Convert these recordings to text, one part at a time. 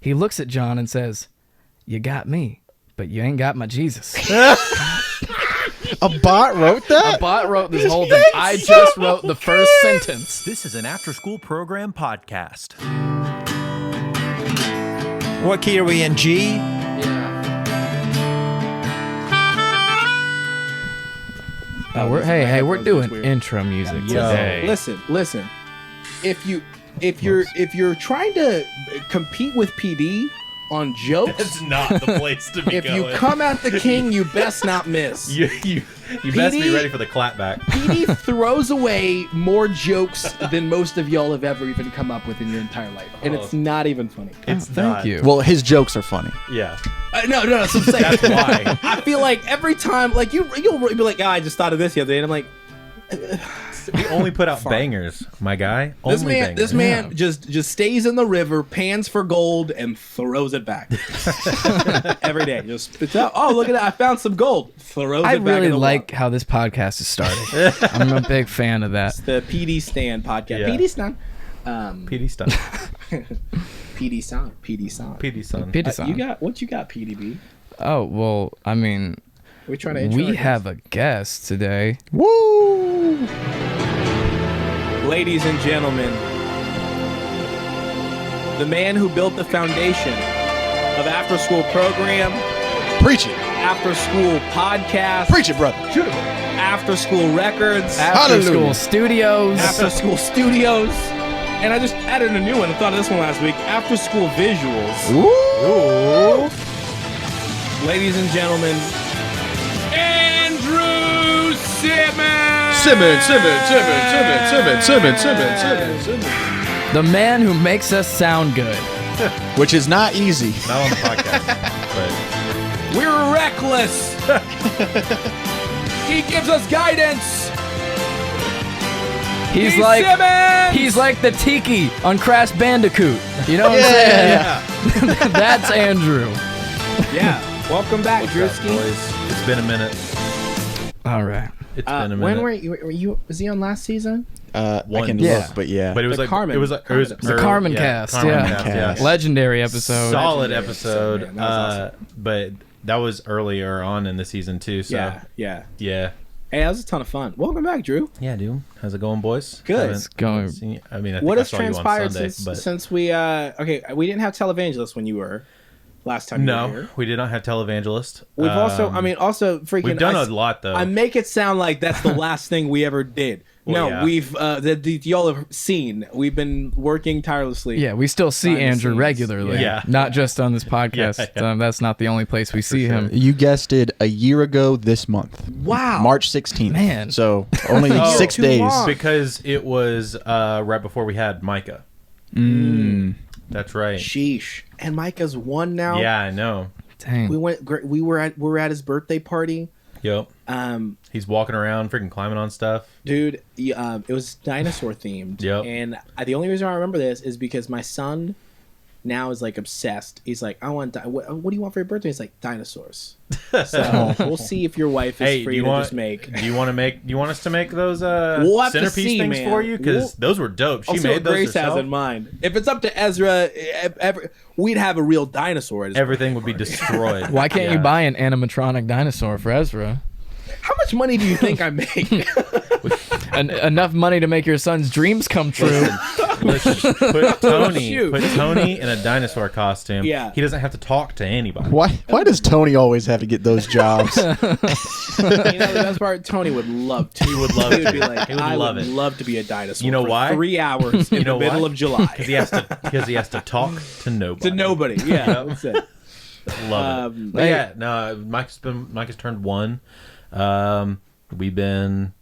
He looks at John and says, "You got me, but you ain't got my Jesus." A bot wrote that? A bot wrote this whole thing. I just wrote the first sentence. This is an after-school program podcast. What key are we in? G? Yeah. We're doing intro music today. Listen. If you're trying to compete with PD on jokes, That's not the place to be if going. you come at the king, you best not miss. You best be ready for the clapback. PD throws away more jokes than most of y'all have ever even come up with in your entire life, and it's not even funny. It's Thank you. Well, his jokes are funny. Yeah. No, that's what I'm saying. That's why. I feel like every time, like you'll be like, I just thought of this the other day, and I'm like, We only put out bangers, my guy. This Only man, bangers. this man just stays in the river, pans for gold, and throws it back every day. Just spits out. Oh, look at that! I found some gold. Throws I it back. really in the like water. how this podcast is started. I'm a big fan of that. It's the PD Stan podcast. Yeah. PD Stan. PD stuff. PD Stan. PD Stan. PD son. Peter-san. You got PDB? Oh, well, I mean, We're trying to. Intro we our have a guest today. Woo! guest. Ladies and gentlemen, the man who built the foundation of After School Program, Preach it. After School Podcast, Preach it, brother. After School Records, After Hallelujah. School Studios. After School Studios, and I just added a new one. I thought of this one last week. After School Visuals. Ooh. Ladies and gentlemen, Andrew Simmons. Simmons. The man who makes us sound good. Which is not easy. Not on the podcast, but We're reckless. He gives us guidance. He's Simmons. like the Tiki on Crash Bandicoot. You know what I'm saying? That's Andrew. Yeah. Welcome back, what's up, Drewski. boys? It's been a minute. All right. It's been a minute. When were you? Was he on last season? I can Yeah. look, but yeah. But it was The like Carmen- it was Carmen early- episode. The Carmen cast, Carmen yeah. cast, Cast. Legendary episode. Solid Legendary episode. episode, man. That was awesome. But that was earlier on in the season too. So Yeah. yeah. Hey, that was a ton of fun. Welcome back, Drew. Yeah, dude. How's it going, boys? Good. It's going. Seen you- I mean, I think What I has saw you on transpired Sunday, since but since we we didn't have Televangelist when you were last time you were no, here. we did not have televangelist. We've also freaking we've done a lot though. I make it sound like that's the last thing we ever did. Well, No, yeah. we've that y'all have seen. We've been working tirelessly. Yeah, we still see Behind the Andrew scenes. regularly. Yeah. Not just on this podcast. Yeah. That's not the only place we see sure. him. You guessed it, a year ago this month. Wow. March 16th. Man. So only Oh, 6 too days. long. because it was right before we had Micah. That's right. Sheesh. And Micah's one now. Yeah, I know. We Dang. went. We were at his birthday party. Yep. Um, He's walking around, freaking climbing on stuff. dude, it was dinosaur themed. Yep. And the only reason I remember this is because my son now is like obsessed. He's like, I want. What do you want for your birthday? He's like dinosaurs. So we'll see if your wife is Hey, do free you to want? just make. Do you want to make? Do you want us to make those We'll have to centerpiece see, things man. for you? Because We'll- those were dope. She Also, made those Grace has herself. in mind. If it's up to Ezra, we'd have a real dinosaur. At his Everything would be destroyed. Why can't you Yeah. buy an animatronic dinosaur for Ezra? How much money do you think I make? Enough money to make your son's dreams come true. Listen, put Tony Shoot. in a dinosaur costume. Yeah. He doesn't have to talk to anybody. Why does Tony always have to get those jobs? You know, the best part, Tony would love to. He would love He would to. be like, He would I love would it. love to be a dinosaur. You know for why? 3 hours in You know the middle why? of July. Because he has to talk to nobody. To nobody. Yeah, that's it. Love it. But yeah, no, Mike has turned 1. We've been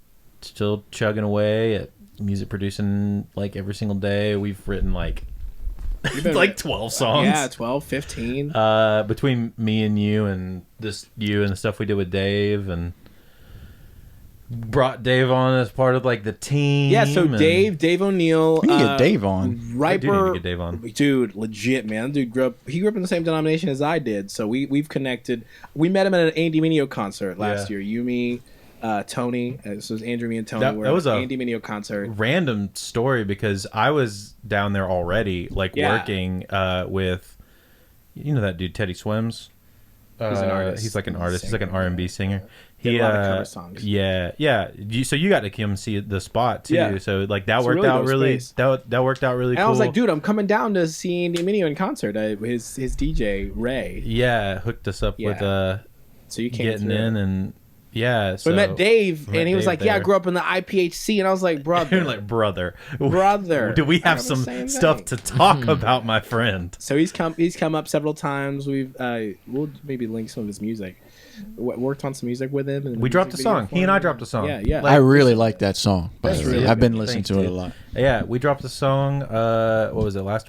still chugging away at music producing like every single day. We've written like been- like 12 songs. Yeah, 12, 15. Between me and you and the stuff we did with Dave, and brought Dave on as part of like the team. Yeah, so and- Dave O'Neill. We need to get Dave on. I do need Riper. to get Dave on. Dude, legit, man. Dude grew up in the same denomination as I did. So we've connected. We met him at an Andy Mineo concert last year. You, me, Tony. This was Andrew, me, and Tony. That was at a- an Andy Mineo concert. Random story because I was down there already, like Yeah. working with you know that dude Teddy Swims. He's an artist. He's like an artist. He's like an Singer, R&B singer. Did a lot of cover songs. Yeah. So you got to come see the spot too. Yeah. So like that It's a worked really out dope really. space. That worked out really And cool. I was like, dude, I'm coming down to see Andy Mineo in concert. His DJ Ray. Yeah, hooked us up with So you came getting through. in and yeah. So We met Dave, we met and he was Dave like, "Yeah, I there. grew up in the IPHC," and I was like, "Brother, You're like brother. brother." Do we I have got the some same stuff thing. to talk about, my friend? So he's come up several times. We'll maybe link some of his music. Worked on some music with him. And We dropped a music video song. for He and I him. dropped a song. Yeah. I really like that song. By That's the way. really I've been good. listening Thanks, to it a dude. lot. Yeah, we dropped a song. What was it? Last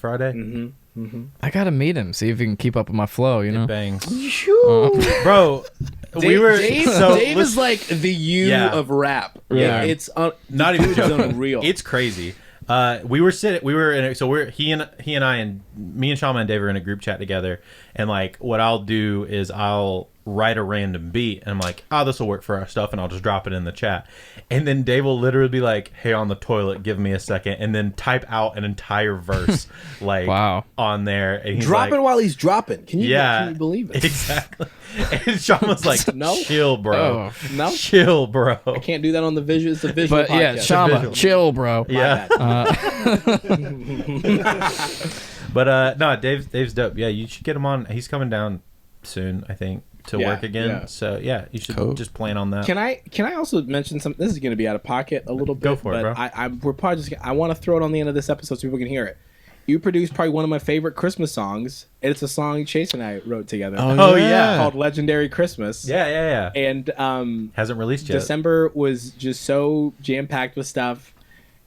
Friday. I gotta meet him, see if he can keep up with my flow. You know. It bangs, bro. we were Dave so is like the you Yeah. of rap. Yeah. It's not even dude's joking. unreal. It's crazy. We were in a, so we're he and I and me and Shama and Dave are in a group chat together, and like what I'll do is I'll write a random beat and I'm like, oh, this will work for our stuff, and I'll just drop it in the chat, and then Dave will literally be like, hey, on the toilet, give me a second, and then type out an entire verse like Wow. on there, and he's dropping like, while he's dropping. Can you believe it? exactly. And Shama's like, No. chill, bro. Oh. No, Chill, bro. I can't do that on the visual. It's a visual But yeah, podcast. Shama, visual. chill, bro. My Yeah. bad. But no, Dave's dope. Yeah, you should get him on. He's coming down soon, I think, to Yeah, work again. yeah. So yeah, you should Cool. just plan on that. Can I also mention something? This is going to be out of pocket a little bit. Go for it, but bro. we're probably just. I want to throw it on the end of this episode so people can hear it. You produced probably one of my favorite Christmas songs. It's a song Chase and I wrote together. Oh, yeah. Called "Legendary Christmas." Yeah. And Hasn't released yet. December was just so jam packed with stuff,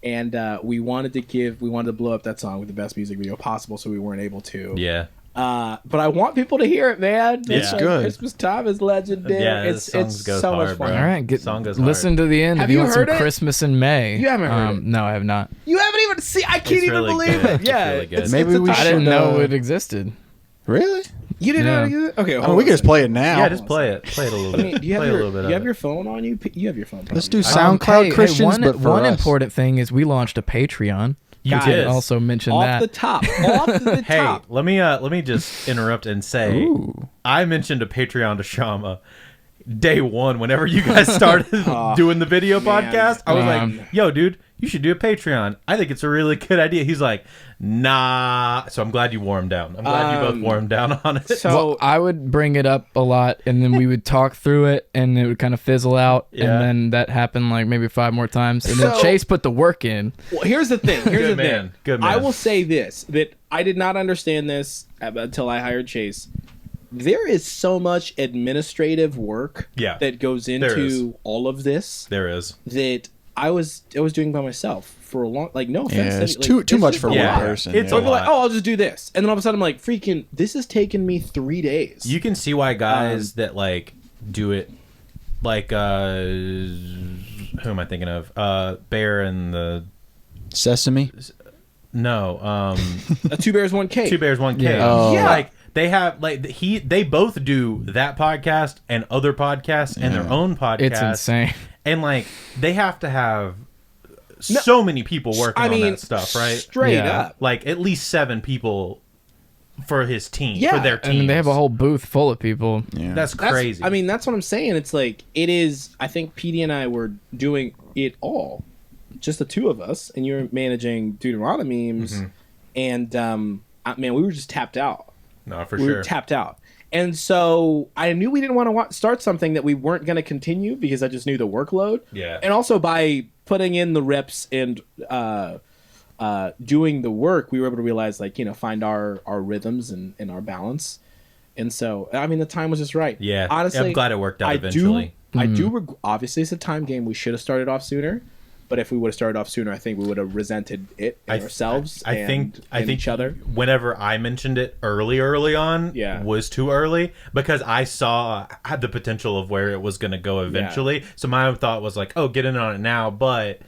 and we wanted to blow up that song with the best music video possible, so we weren't able to. Yeah. But I want people to hear it, man. It's good. Christmas time is legendary. Yeah, it's songs goes so hard, much bro. fun. All right, Song goes listen to the end Have if you you want some heard it? Christmas in May. You haven't heard it? No, I have not. You haven't even seen. I can't It's even really believe good. it. It's Yeah, really good. Maybe we I didn't should, know it existed. Really? You didn't Yeah. know either? Okay, I mean, we can just play it now. Yeah, just play it. Play it a little I bit. mean, do you have play your a little bit you of have it. your phone on you? You have your phone. Let's do probably. SoundCloud Christians, one, but for one us. important thing is we launched a Patreon. You Guys, did. Also mention off that. the top. Off the Hey, top. let me just interrupt and say, Ooh. I mentioned a Patreon to Shama day one whenever you guys started doing the video man. podcast. I was Um, like, yo, dude, you should do a Patreon. I think it's a really good idea. He's like, nah. So I'm glad you wore him down. I'm glad you both wore him down on it. So Well, I would bring it up a lot, and then we would talk through it, and it would kind of fizzle out, Yeah. and then that happened like maybe 5 more times, and then So- Chase put the work in. well, here's the thing. Here's Good the man. thing. Good man. I will say this: that I did not understand this until I hired Chase. There is so much administrative work Yeah, that goes there is. into all of this there is. that I was doing by myself for a long. Like, no offense, Yeah, it's like, too it's much just for a one Yeah. lot. person. It's So a I'd be like, lot. oh, I'll just do this, and then all of a sudden I'm like, freaking, this has taken me 3 days. You can see why guys that like do it, like who am I thinking of? Bear and the Sesame. no, A 2 Bears 1 Cake. 2 Bears 1 Cave. Yeah. Oh. Yeah. Like they have like they both do that podcast and other podcasts and their own podcast. It's insane. And like they have to have so many people working I mean, on that stuff, right? Straight Yeah. up. Like at least 7 people for his team, Yeah. for their team. And then they have a whole booth full of people. Yeah. That's That's crazy. I mean, that's what I'm saying. It's like it is. I think PD and I were doing it all, just the two of us, and you're managing Deuteronomy memes, and man, we were just tapped out. no, for We sure. were tapped out. And so I knew we didn't want to start something that we weren't going to continue because I just knew the workload. Yeah. And also by putting in the reps and doing the work, we were able to realize, like, find our rhythms and our balance. And so, I mean, the time was just right. Yeah. Honestly, I'm glad it worked out eventually. Obviously, it's a time game. We should have started off sooner. But if we would have started off sooner, I think we would have resented it and ourselves and each other. Whenever I mentioned it early on, Yeah. was too early because I had the potential of where it was going to go eventually. So my own thought was like, oh, get in on it now. But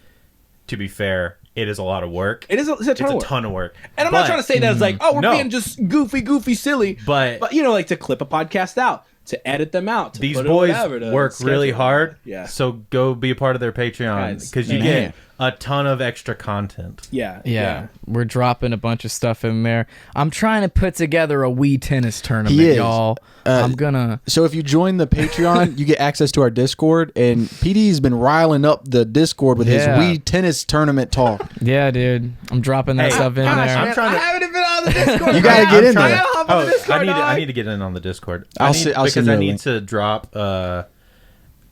to be fair, it is a lot of work. It's a ton of work. And I'm not trying to say that it's like, oh, we're No. being just goofy, silly. But like to clip a podcast out, to edit them out. To These put boys whatever, to work really schedule. hard. Yeah. So go be a part of their Patreon Guys, because you man. get a ton of extra content. Yeah. We're dropping a bunch of stuff in there. I'm trying to put together a Wii tennis tournament, He is. y'all. I'm gonna. So if you join the Patreon, you get access to our Discord, and PD's been riling up the Discord with his Yeah. Wii tennis tournament talk. Yeah, dude. I'm dropping that Hey, stuff in gosh, there. I'm trying to- I haven't been on the Discord. You gotta get in trying there. to hop on the Discord, I dog. need to get in on the Discord. I'll because send you I a need link. to drop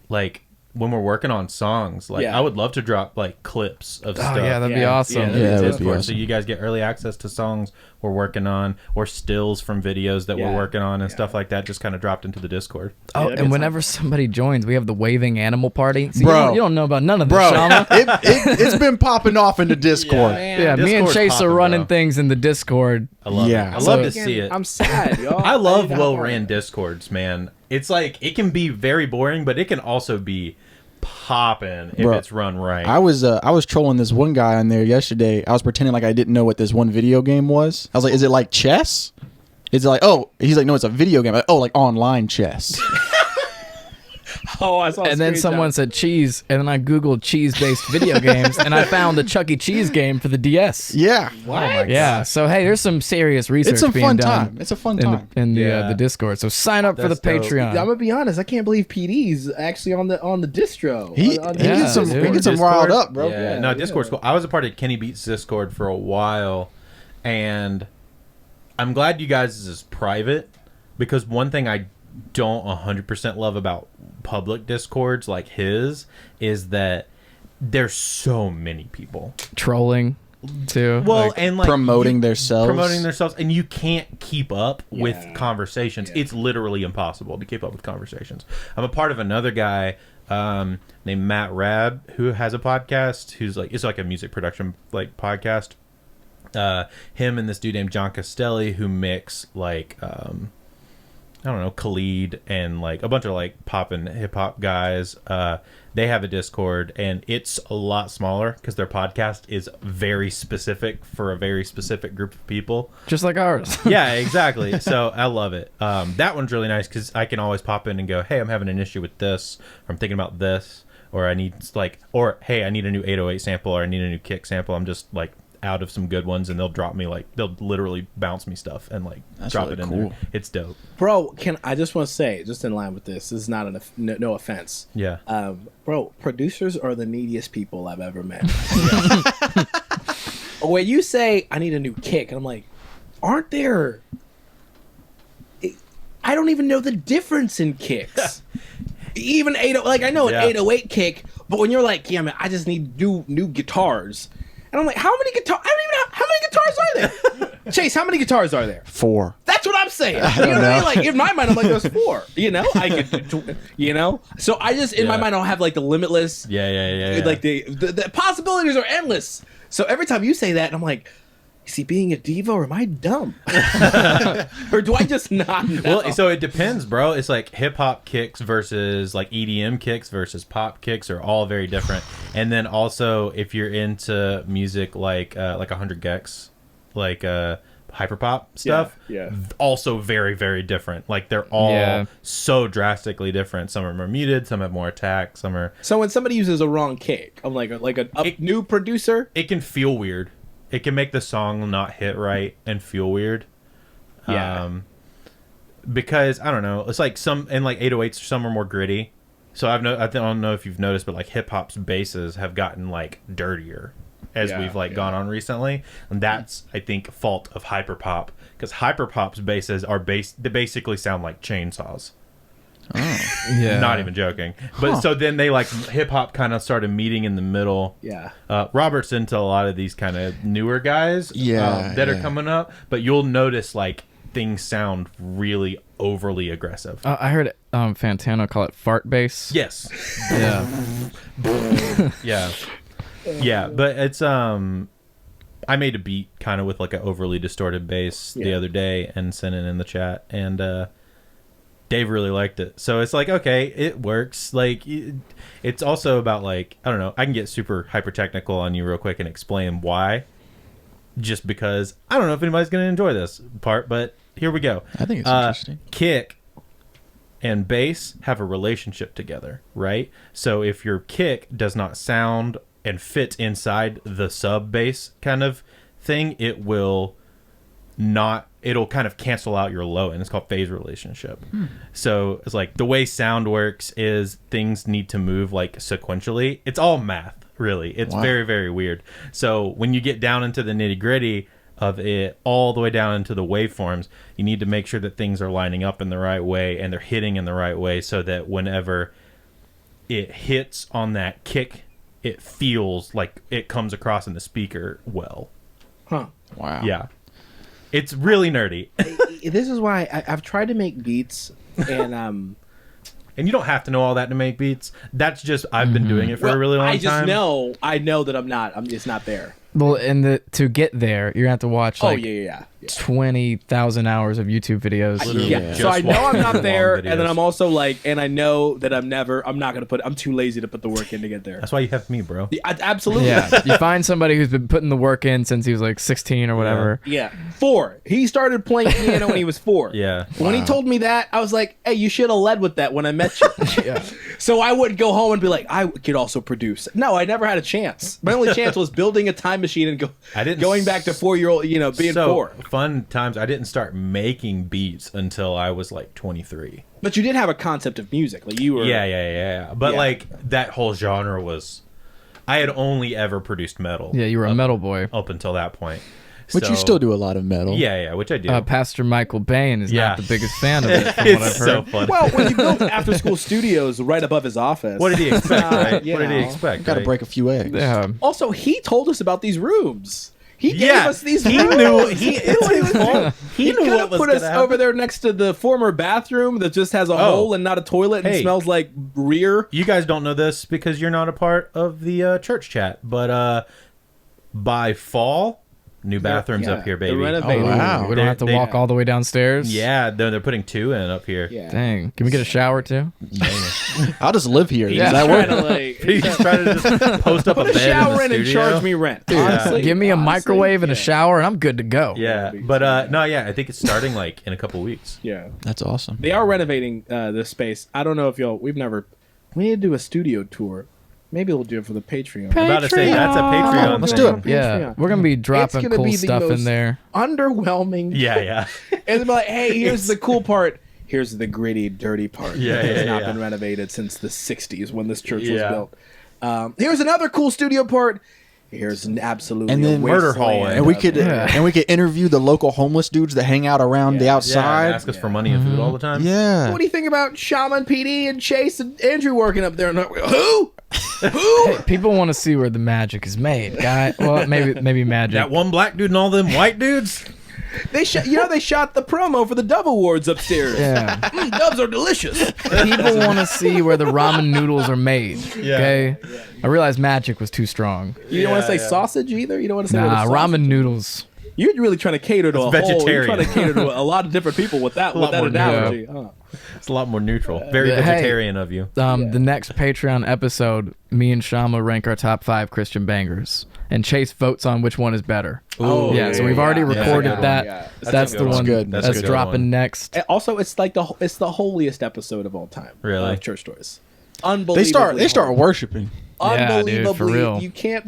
like when we're working on songs. Like Yeah. I would love to drop like clips of stuff. yeah, that'd be Yeah. awesome. Yeah, Yeah, that would be Discord, so awesome. you guys get early access to songs we're working on, or stills from videos that Yeah. we're working on and stuff like that. Just kind of dropped into the Discord. Oh, that'd be and whenever somebody joins, we have the waving animal party. See, Bro. you don't know about none of this, Bro, Shama. it's been popping off into Discord. Man. Yeah, me and Discord's Chase popping, are running bro. things in the Discord. I love Yeah. it. I So- love to see it. I'm sad, y'all. I love need to hop on well-ran it. Discords, man. It's like it can be very boring, but it can also be popping if Bro, it's run right. I was trolling this one guy on there yesterday. I was pretending like I didn't know what this one video game was. I was like, "Is it like chess?" Is it like, oh, he's like, "No, it's a video game." Like, oh, like online chess. Oh, I saw. a And then screenshot. someone said cheese, and then I googled cheese-based video games, and I found the Chuck E. Cheese game for the DS. Yeah. What? Yeah, so hey, there's some serious research It's a being fun done time. It's a fun in time. the Discord. So sign up for the That's dope. Patreon. I'm gonna be honest. I can't believe PD's actually on the distro. He on Yeah, gets some dude. he gets some riled up, bro. Yeah, no, Discord's cool. I was a part of Kenny Beats Discord for a while, and I'm glad you guys is private, because one thing I don't 100% love about public Discords like his is that there's so many people. Trolling, too. Well, Like, and like promoting themselves. promoting themselves, and you can't keep up with Yeah. conversations. Yeah. It's literally impossible to keep up with conversations. I'm a part of another guy named Matt Rab, who has a podcast who's like, it's like a music production like podcast. Him and this dude named John Castelli, who mix like I don't know, Khalid and like a bunch of like pop and hip hop guys. They have a Discord, and it's a lot smaller because their podcast is very specific for a very specific group of people. just like ours. Yeah, exactly. So I love it. That one's really nice because I can always pop in and go, hey, I'm having an issue with this, or I'm thinking about this, or I need like, or hey, I need a new 808 sample, or I need a new kick sample. I'm just like out of some good ones, and they'll drop me like, they'll literally bounce me stuff and like That's drop really it in cool. there. It's dope. Bro, I just want to say, just in line with this is not no offense. Yeah. Bro, producers are the neediest people I've ever met. When you say I need a new kick, and I'm like, aren't there? I don't even know the difference in kicks. Even 80, like I know an Yeah. 808 kick, but when you're like, yeah, man, I just need new guitars, and I'm like, how many guitars? I don't even know how many guitars are there. Chase, how many guitars are there? 4. That's what I'm saying. You know what I mean? Like in my mind, I'm like, there's 4. You know, I could, you know. So I just in my Yeah. mind, I don't have like the limitless. Yeah. Like the possibilities are endless. So every time you say that, I'm like, is he being a diva or am I dumb? Or do I just not know? Well, so it depends, bro. It's like hip hop kicks versus like EDM kicks versus pop kicks are all very different. And then also, if you're into music like 100 gex, like hyperpop stuff, yeah. also very very different. Like they're all Yeah. so drastically different. Some are more muted, some have more attack, some are. So when somebody uses a wrong kick, I'm like a new producer. It can feel weird. It can make the song not hit right and feel weird. Yeah. Because I don't know, it's like some and like 808s, some are more gritty. So I don't know if you've noticed, but like hip hop's basses have gotten like dirtier as Yeah, we've like yeah. gone on recently, and that's I think fault of hyperpop, because hyperpop's basses are they basically sound like chainsaws. Yeah. Not even joking. But so then they like hip hop kind of started meeting in the middle. Yeah. Robert's into a lot of these kind of newer guys that are Yeah. coming up, but you'll notice like things sound really overly aggressive. I heard Fantano call it fart bass. Yes. Yeah. Yeah, but it's I made a beat kind of with like an overly distorted bass the Yeah. other day and sent it in the chat, and Dave really liked it. So it's like, okay, it works. Like it's also about like, I don't know, I can get super hyper technical on you real quick and explain why, just because I don't know if anybody's going to enjoy this part, but here we go. I think it's interesting. Kick and bass have a relationship together, right? So if your kick does not sound and fit inside the sub bass kind of thing, it'll kind of cancel out your low end. It's called phase relationship. So it's like the way sound works is things need to move like sequentially. It's all math, really. It's very, very weird. So when you get down into the nitty gritty of it, all the way down into the waveforms, you need to make sure that things are lining up in the right way and they're hitting in the right way, so that whenever it hits on that kick, it feels like it comes across in the speaker well. Huh. Wow. Yeah. It's really nerdy. This is why I've tried to make beats, and And you don't have to know all that to make beats. That's just, I've been doing it for a really long time. I know that I'm just not there. Well, and to get there, you're gonna have to watch like 20,000 hours of YouTube videos. Yeah. So I know I'm not there, and then I'm also like, and I know that I'm too lazy to put the work in to get there. That's why you have me, bro. Absolutely. Yeah, you find somebody who's been putting the work in since he was like 16 or whatever. Yeah. 4. He started playing piano when he was 4. Yeah. When he told me that, I was like, hey, you should have led with that when I met you. Yeah. So I would go home and be like, I could also produce. No, I never had a chance. My only chance was building a time machine and going back to 4-year-old, being 4. Fun times. I didn't start making beats until I was like 23. But you did have a concept of music. Like you were. Yeah. But like that whole genre was, I had only ever produced metal. Yeah, you were a metal boy. Up until that point. But you still do a lot of metal. Yeah, which I do. Pastor Michael Bain is not the biggest fan of it, from it's what I've heard. so funny. Well, when you built after school studios right above his office. What did he expect, right? What did he know. expect? Got to right? break a few eggs. Yeah. Also, he told us about these rooms. He gave us these he rooms. knew it's his fault. He knew could what have was put going us to happen. over there next to the former bathroom that just has a hole and not a toilet and Hey. smells like rear. You guys don't know this because you're not a part of the church chat, but by fall, new bathrooms up here, baby. They're renovating. Oh, wow. We don't have to walk all the way downstairs. Yeah, they're putting 2 in up here. Yeah. Dang. Can we get a shower too? I'll just live here. He's Does that trying work? to like He's trying to just post up a put a bed shower in in the and studio. charge me rent. Yeah. Honestly, Give me a microwave and a yeah. shower, and I'm good to go. Yeah, but no, yeah, I think it's starting like in a couple weeks. Yeah, That's awesome. they are renovating this space. I don't know if we need to do a studio tour. Maybe we'll do it for the Patreon. I'm about to say that's a Patreon. Let's thing. do it. Yeah, we're gonna be dropping gonna cool be the stuff in most there. Underwhelming. Yeah. And they'll be like, hey, here's the cool part. Here's the gritty, dirty part. Yeah, that has yeah, not yeah. been renovated since the 60s when this church was Yeah. built. Here's another cool studio part. Here's an absolutely And then murder wasteland hallway. And we of- could interview the local homeless dudes that hang out around the Yeah, outside. ask us for money and food all the time. Yeah. What do you think about Shaman PD and Chase and Andrew working up there? Who? Who? People want to see where the magic is made, guy. Well, maybe magic. That one black dude and all them white dudes. They shot the promo for the Dove Awards upstairs. Yeah. Doves are delicious. People want to see where the ramen noodles are made. Yeah. Okay. I realized magic was too strong. You don't want to say Yeah. sausage either. You don't want to say where the Nah, sausage- ramen noodles. You're really trying to cater to It's You're vegetarian. trying to cater to a lot of different people with that lot more analogy. Huh. It's a lot more neutral. Very Yeah, hey. vegetarian of you. The next Patreon episode, me and Shama rank our top 5 Christian bangers, and Chase votes on which one is better. Ooh, yeah, so we've already That's a recorded good that. one. Yeah. That's a the good one one. good. That's that's a good dropping one. next. And also, it's like it's the holiest episode of all time. Really? Of Church Stories. Unbelievably. They start holy. worshiping. Yeah, dude, Unbelievably, for real. you can't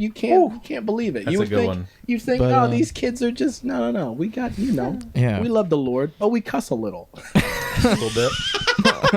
believe it. That's you a would good think one. you think, But, oh, these kids are just no. We got Yeah. We love the Lord, but we cuss a little. A little bit.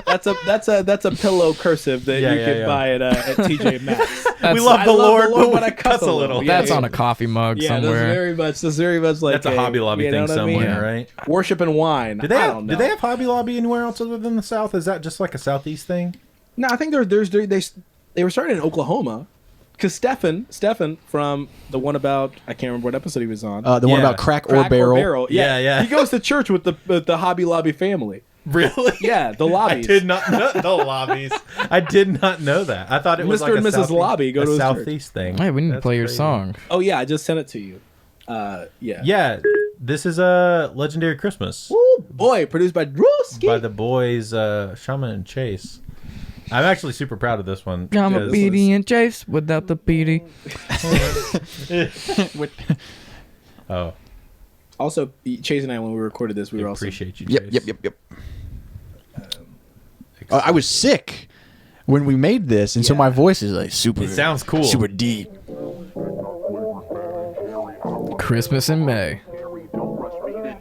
That's a pillow cursive that Yeah, you yeah, can yeah. buy at TJ Maxx. We love I the Lord, but I cuss a little. Yeah, That's yeah. on a coffee mug Yeah, somewhere. that's very much like That's a Hobby Lobby you know thing what I mean? somewhere, right? Worship and wine. Did they I have don't know. Did they have Hobby Lobby anywhere else other than the South? Is that just like a Southeast thing? No, I think they were started in Oklahoma. Because Stefan from the one about, I can't remember what episode he was on. The one Yeah. about crack or barrel. Yeah. He goes to church with the Hobby Lobby family. Really? Yeah, the lobbies. I did not know the lobbies. I did not know that. I thought it was Mr. like and a Mrs. Southeast, Lobby go a to his church. Southeast thing. Hey, we need to That's play your crazy. song. Oh yeah, I just sent it to you. Yeah. Yeah, this is a Legendary Christmas Woo, boy, produced by Drewski. by the boys Shaman and Chase. I'm actually super proud of this one. I'm a because- BD and Chase without the BD. Oh, Also, Chase and I, when we recorded this, we were also appreciate you. Yep, Chase. yep. I was sick when we made this, and so my voice is like super. It sounds cool. Super deep. Christmas in May.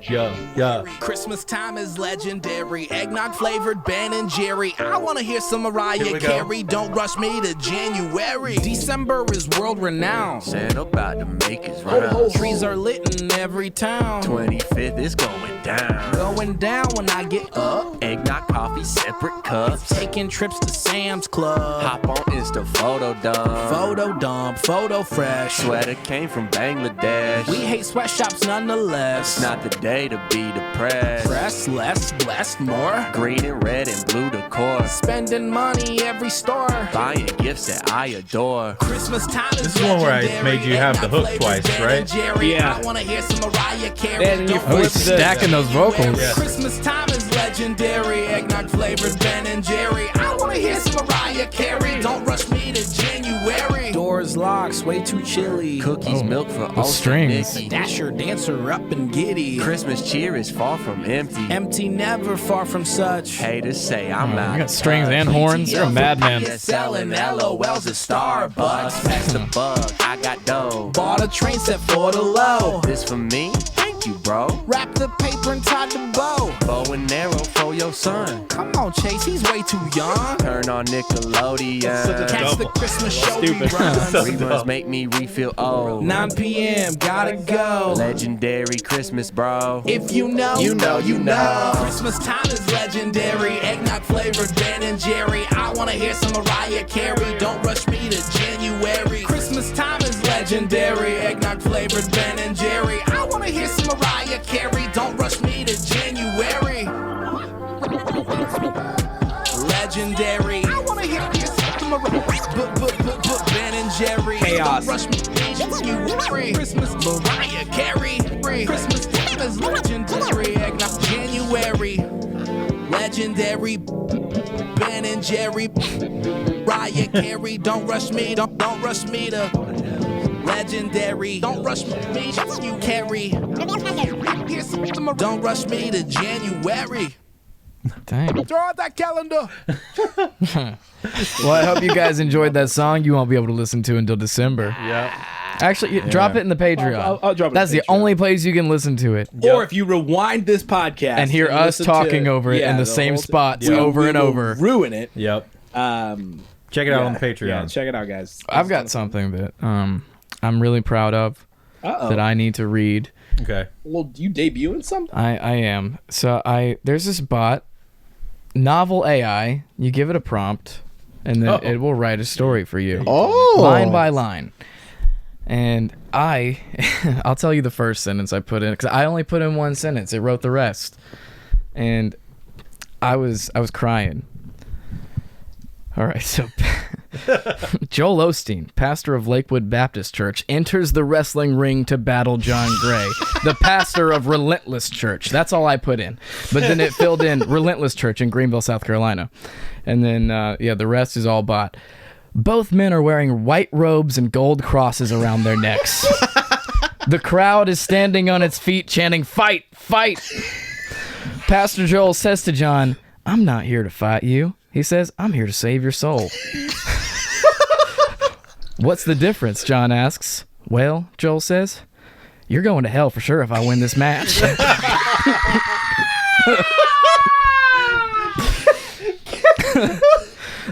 Yeah. Christmas time is legendary. Eggnog flavored Ben and Jerry. I want to hear some Here Mariah we Carey. Don't rush me to January. December is world renowned. Santa about to make his rounds. Trees are lit in every town. 25th is going down. Going down when I get up. Eggnog, coffee, separate cups. Taking trips to Sam's Club. Hop on Insta photo dump. Photo dump, photo fresh. Sweater came from Bangladesh. We hate sweatshops nonetheless. Not the day to be depressed. Press less, blessed more. Green and red and blue decor. Spending money every store. Buying gifts that I adore. Christmas time This is one where I made you have the hook twice, right? Yeah. I want to hear some Mariah Carey. Then you Oh, he's stacking those vocals. Yeah. Christmas time is legendary. Eggnog flavored Ben and Jerry. I want to hear some Mariah Carey. Don't rush me to January. Doors locked, way too chilly. Cookies, milk for those Ocean strings. Nicky. Dasher, dancer, up and giddy. Christmas cheer is far from empty. Empty, never far from such. Haters say I'm Oh, out. you got strings and horns. You're a madman. Selling LOLs at Starbucks. Pass the bug, I got dough. Bought a train set for the low. This for me? Thank you, bro. Wrap the paper and tie the bow. Bow and arrow for your son. Come on, Chase, he's way too young. Turn on Nickelodeon. Catch the Christmas show reruns. Reruns make me refill old. 9 p.m., gotta go. Legendary Christmas, bro. If you know, You know, you know. Christmas time is legendary. Eggnog flavored Ben and Jerry. I wanna hear some Mariah Carey. Don't rush me to January. Christmas time is legendary. Eggnog flavored Ben and Jerry. I wanna hear some Mariah Carey. Don't rush me to January. Legendary. I wanna hear some Mariah Ben and Jerry. Chaos. Don't rush me to January. Christmas Mariah Carey. Christmas time is legendary. Eggnog January. Legendary Ben and Jerry. Mariah Carey. Don't rush me. Don't rush me to legendary. Don't rush me. You carry. Here's some. Don't rush me to January. Dang. Throw out that calendar. Well, I hope you guys enjoyed that song. You won't be able to listen to until December. Yeah. Actually, drop it in the Patreon. I'll drop it in That's the the Patreon. only place you can listen to it. Or if you rewind this podcast And hear us listen talking to, over it in the same whole spots we over and will over. ruin it. Yep. Check it out on Patreon. Yeah, check it out, guys. I've got something that I'm really proud of that I need to read. Okay. Well, you debuting something? I am. So there's this bot, Novel AI. You give it a prompt, and then it will write a story for you, line by line. And I'll tell you the first sentence I put in, because I only put in one sentence. It wrote the rest, and I was crying. All right, so Joel Osteen, pastor of Lakewood Baptist Church, enters the wrestling ring to battle John Gray, the pastor of Relentless Church. That's all I put in. But then it filled in Relentless Church in Greenville, South Carolina. And then, the rest is all bot. Both men are wearing white robes and gold crosses around their necks. The crowd is standing on its feet chanting, "Fight, fight!" Pastor Joel says to John, "I'm not here to fight you." He says, "I'm here to save your soul." "What's the difference?" John asks. "Well," Joel says, "you're going to hell for sure if I win this match."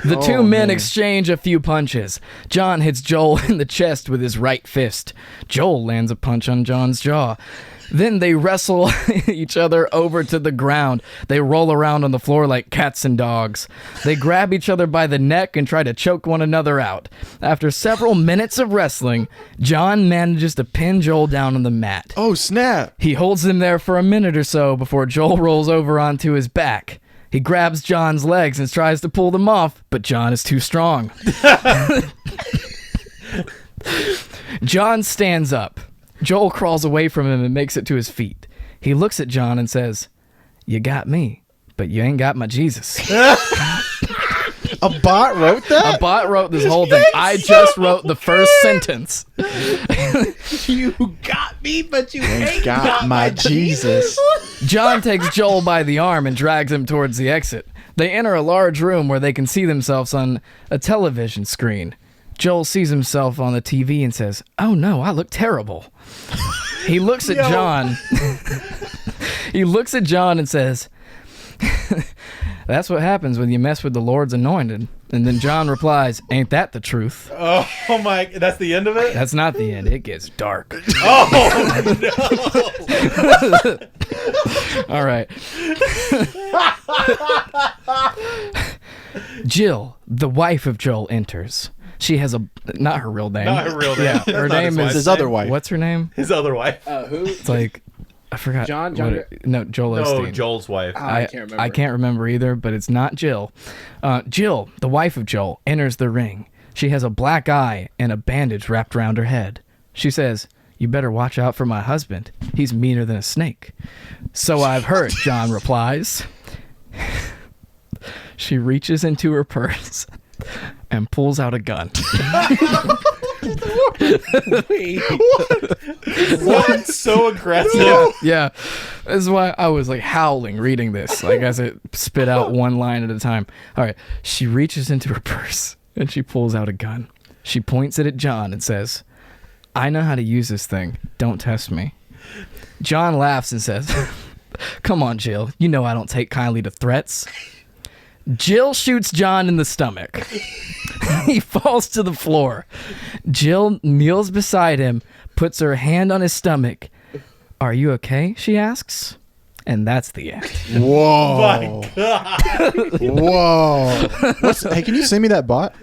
The two men exchange a few punches. John hits Joel in the chest with his right fist. Joel lands a punch on John's jaw. Then they wrestle each other over to the ground. They roll around on the floor like cats and dogs. They grab each other by the neck and try to choke one another out. After several minutes of wrestling, John manages to pin Joel down on the mat. Oh, snap. He holds him there for a minute or so before Joel rolls over onto his back. He grabs John's legs and tries to pull them off, but John is too strong. John stands up. Joel crawls away from him and makes it to his feet. He looks at John and says, "You got me, but you ain't got my Jesus." A bot wrote that? A bot wrote this whole thing. I just wrote the first sentence. You got me, but you ain't Got my Jesus. John takes Joel by the arm and drags him towards the exit. They enter a large room where they can see themselves on a television screen. Joel sees himself on the TV and says, "Oh no, I look terrible." He looks at John. He looks at John and says, "That's what happens when you mess with the Lord's anointed." And then John replies, "Ain't that the truth?" Oh my! That's the end of it. That's not the end. It gets dark. Oh no! All right. Jill, the wife of Joel, enters. She has not her real name. Not her real name. Yeah, That's her not name his is his other wife. What's her name? His other wife. Who? It's like I forgot. John? No, Joel No, Osteen. Joel's wife. I can't remember. I can't remember either, but it's not Jill. Jill, the wife of Joel, enters the ring. She has a black eye and a bandage wrapped around her head. She says, "You better watch out for my husband. He's meaner than a snake." "So I've heard," John replies. She reaches into her purse and pulls out a gun. What? So aggressive. Yeah. This is why I was like howling reading this, like as it spit out one line at a time. All right. She reaches into her purse and she pulls out a gun. She points it at John and says, "I know how to use this thing. Don't test me." John laughs and says, "Come on, Jill. You know I don't take kindly to threats." Jill shoots John in the stomach. He falls to the floor. Jill kneels beside him, puts her hand on his stomach. "Are you okay?" she asks. And that's the end. Whoa. My God. Whoa. Hey, can you send me that bot?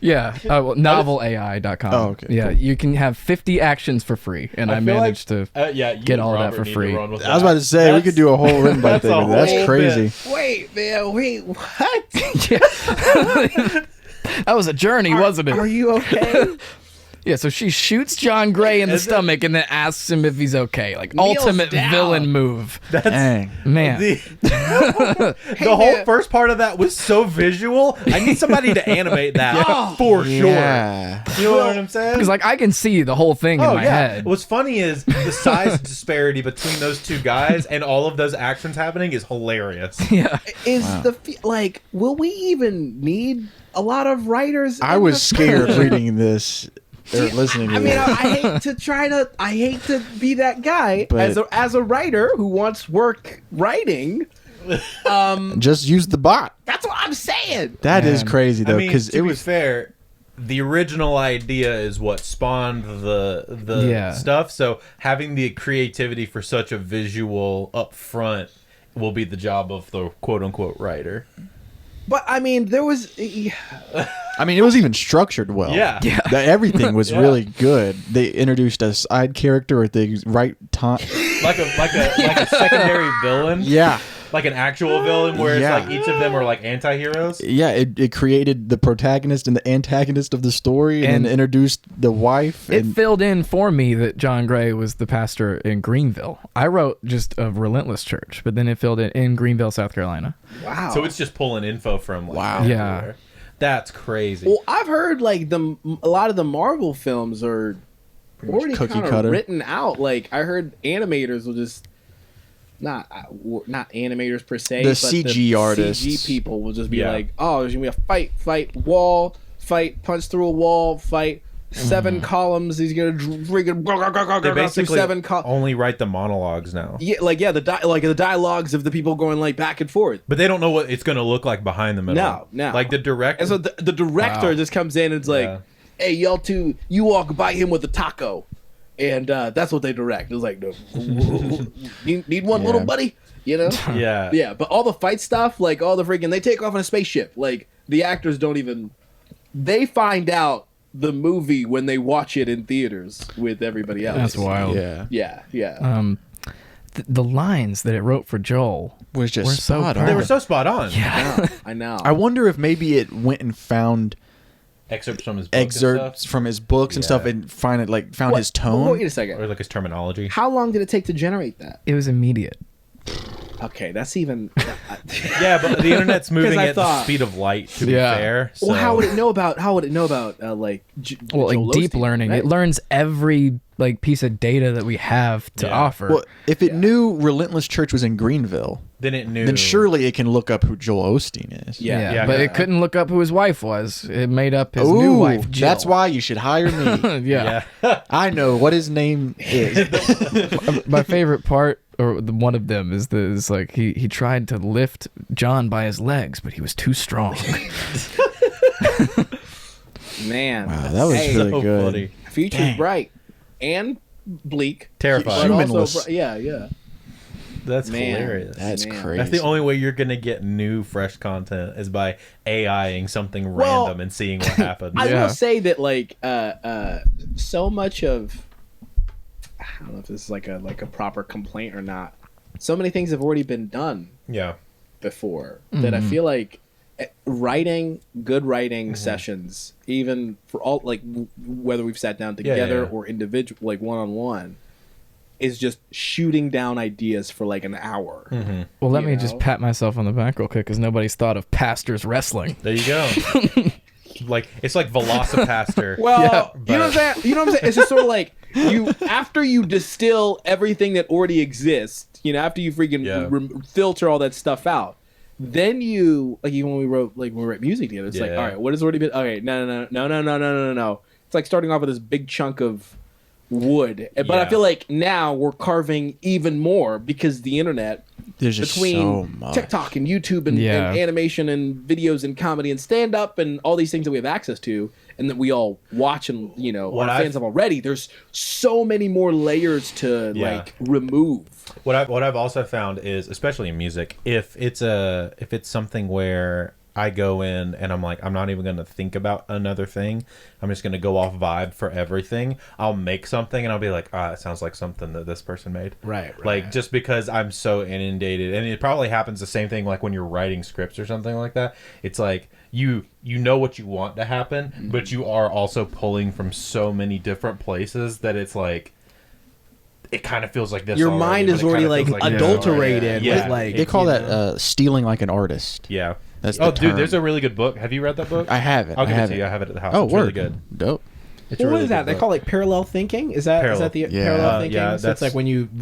Yeah. Novelai.com. Oh, okay, Yeah, cool. you can have 50 actions for free, and I feel managed to you get and all of that Robert for need to free. run with I was about to say, we could do a whole written by that's thing. a with it. That's whole crazy. Wait, man. Wait, what? That was a journey, wasn't it? Are you okay? Yeah, so she shoots John Gray in the stomach and then asks him if he's okay. Like, ultimate down. villain move. Dang. Man. The whole first part of that was so visual. I need somebody to animate that for sure. Yeah. You know what I'm saying? Because, like, I can see the whole thing in my head. What's funny is the size disparity between those two guys and all of those actions happening is hilarious. Yeah. Like, will we even need a lot of writers? I was scared reading this or listening to I mean, this. I hate to be that guy But- as a writer who wants work writing. Just use the bot. That's what I'm saying. That is Man. crazy, though, I mean, because to it be was. fair, the original idea is what spawned the Yeah. stuff. So having the creativity for such a visual up front will be the job of the quote unquote writer. But I mean, there was. I mean, it was even structured well. Yeah. Everything was really good. They introduced a side character at the right time. Like a secondary villain. Yeah. Like an actual villain, where Yeah. it's like each of them are like anti-heroes. Yeah, it created the protagonist and the antagonist of the story and then introduced the wife. It And filled in for me that John Gray was the pastor in Greenville. I wrote just of Relentless Church, but then it filled in Greenville, South Carolina. Wow. So it's just pulling info from like Wow. everywhere. Yeah. That's crazy. Well, I've heard like a lot of the Marvel films are already cookie kind of cutter. written out. Like I heard animators will just not animators per se, The but CG artists. CG people will just be Yeah. like, oh, there's gonna be a fight, wall, fight, punch through a wall, fight, 7 columns. He's gonna freaking They through basically 7 columns. only write the monologues now. Yeah, the dialogues of the people going like back and forth. But they don't know what it's going to look like behind them at all. No. Like the director. And so the director Wow. just comes in and it's like, Yeah. hey, y'all two, you walk by him with a taco. And that's what they direct. It was like, no, need one little buddy? You know? yeah. Yeah, but all the fight stuff, like all the freaking, they take off in a spaceship. Like the actors don't even, they find out the movie when they watch it in theaters with everybody else. That's wild. yeah, Yeah. The lines that it wrote for Joel was just were so spot on. They were so spot on. Yeah. I know. I wonder if maybe it went and found Excerpts from his book and excerpts stuff. from his books and stuff Yeah. and found his tone. Wait a second. Or like his terminology. How long did it take to generate that? It was immediate. Okay, that's even. Yeah, but the internet's moving 'Cause I at the thought- speed of light. To be Yeah. fair, so. Well, how would it know about? How would it know about like? Well, like Joel deep Osteen, learning, right? it learns every like piece of data that we have to Yeah. offer. Well, if it knew Relentless Church was in Greenville, Then it knew. then surely it can look up who Joel Osteen is. Yeah. Yeah, but yeah. it couldn't look up who his wife was. It made up his new wife, Jill. that's why you should hire me. yeah. I know what his name is. My favorite part, or one of them, is like he tried to lift John by his legs, but he was too strong. Man, Wow, that was hey, really so good. funny. future's Dang. bright and bleak, Terrifying. but Humanless. also yeah. That's Man. hilarious. That's Man. crazy. That's the only way you're gonna get new, fresh content is by AIing something Well, random and seeing what happens. I Yeah. will say that like so much of I don't know if this is like a proper complaint or not. So many things have already been done yeah. before that I feel like good writing sessions, even for all like whether we've sat down together yeah. or individual like one-on-one, is just shooting down ideas for like an hour. Well, let You me know? just pat myself on the back real quick, because nobody's thought of pastors wrestling. There you go. Like it's like Velocipaster. Well, Yeah, you know what I'm saying? You know what I'm saying? It's just sort of like you after you distill everything that already exists, you know, after you freaking Yeah. filter all that stuff out, then you like even when we wrote music together, it's like, Yeah. all right, what has already been? Okay, no. It's like starting off with this big chunk of wood, but I Yeah. feel like now we're carving even more because the internet. There's just Between so much. TikTok and YouTube and animation and videos and comedy and stand up and all these things that we have access to and that we all watch and you know What are fans of already, there's so many more layers to Yeah. like remove. What I've also found is, especially in music, if it's something where I go in and I'm like, I'm not even going to think about another thing. I'm just going to go off vibe for everything. I'll make something and I'll be like, it sounds like something that this person made. Right. Like, just because I'm so inundated. And it probably happens the same thing like when you're writing scripts or something like that. It's like, you know what you want to happen, but you are also pulling from so many different places that it's like, it kind of feels like this. Your already, mind but is it kinda already feels like this adulterated already. with like They call you that know. stealing like an artist. Yeah. That's Oh, the dude, term. there's a really good book. Have you read that book? I haven't. I'll give I it to you. I haven't. have it at the house. Oh, It's word. really good. Dope. It's a Well, what really is that? good They book. call it like parallel thinking. Is that the Yeah. parallel thinking? Yeah, So it's like that's-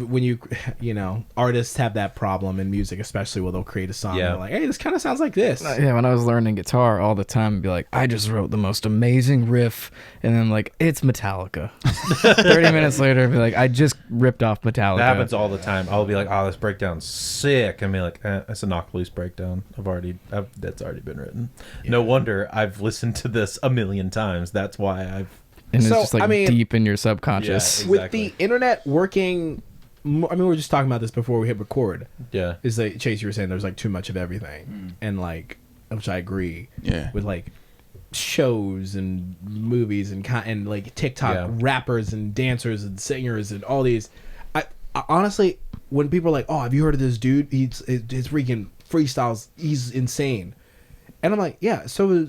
when you know, artists have that problem in music, especially where they'll create a song and Yeah. they're like, hey, this kind of sounds like this. Yeah, when I was learning guitar all the time, I'd be like, I just wrote the most amazing riff, and then like, it's Metallica. 30 minutes later, I'd be like, I just ripped off Metallica. That happens all the time. I'll be like, "Oh, this breakdown's sick," and be like, "It's a knock loose breakdown. That's already been written." No wonder I've listened to this a million times. That's why I've. And it's So, just like I mean- deep in your subconscious. Yeah, With exactly. the internet working, I mean, we were just talking about this before we hit record. Yeah. Is like Chase, you were saying there's like too much of everything, and like, which I agree. Yeah. With like shows and movies and like TikTok Yeah. rappers and dancers and singers and all these. I honestly, when people are like, "Oh, have you heard of this dude? His freaking freestyles. He's insane." And I'm like, yeah, so are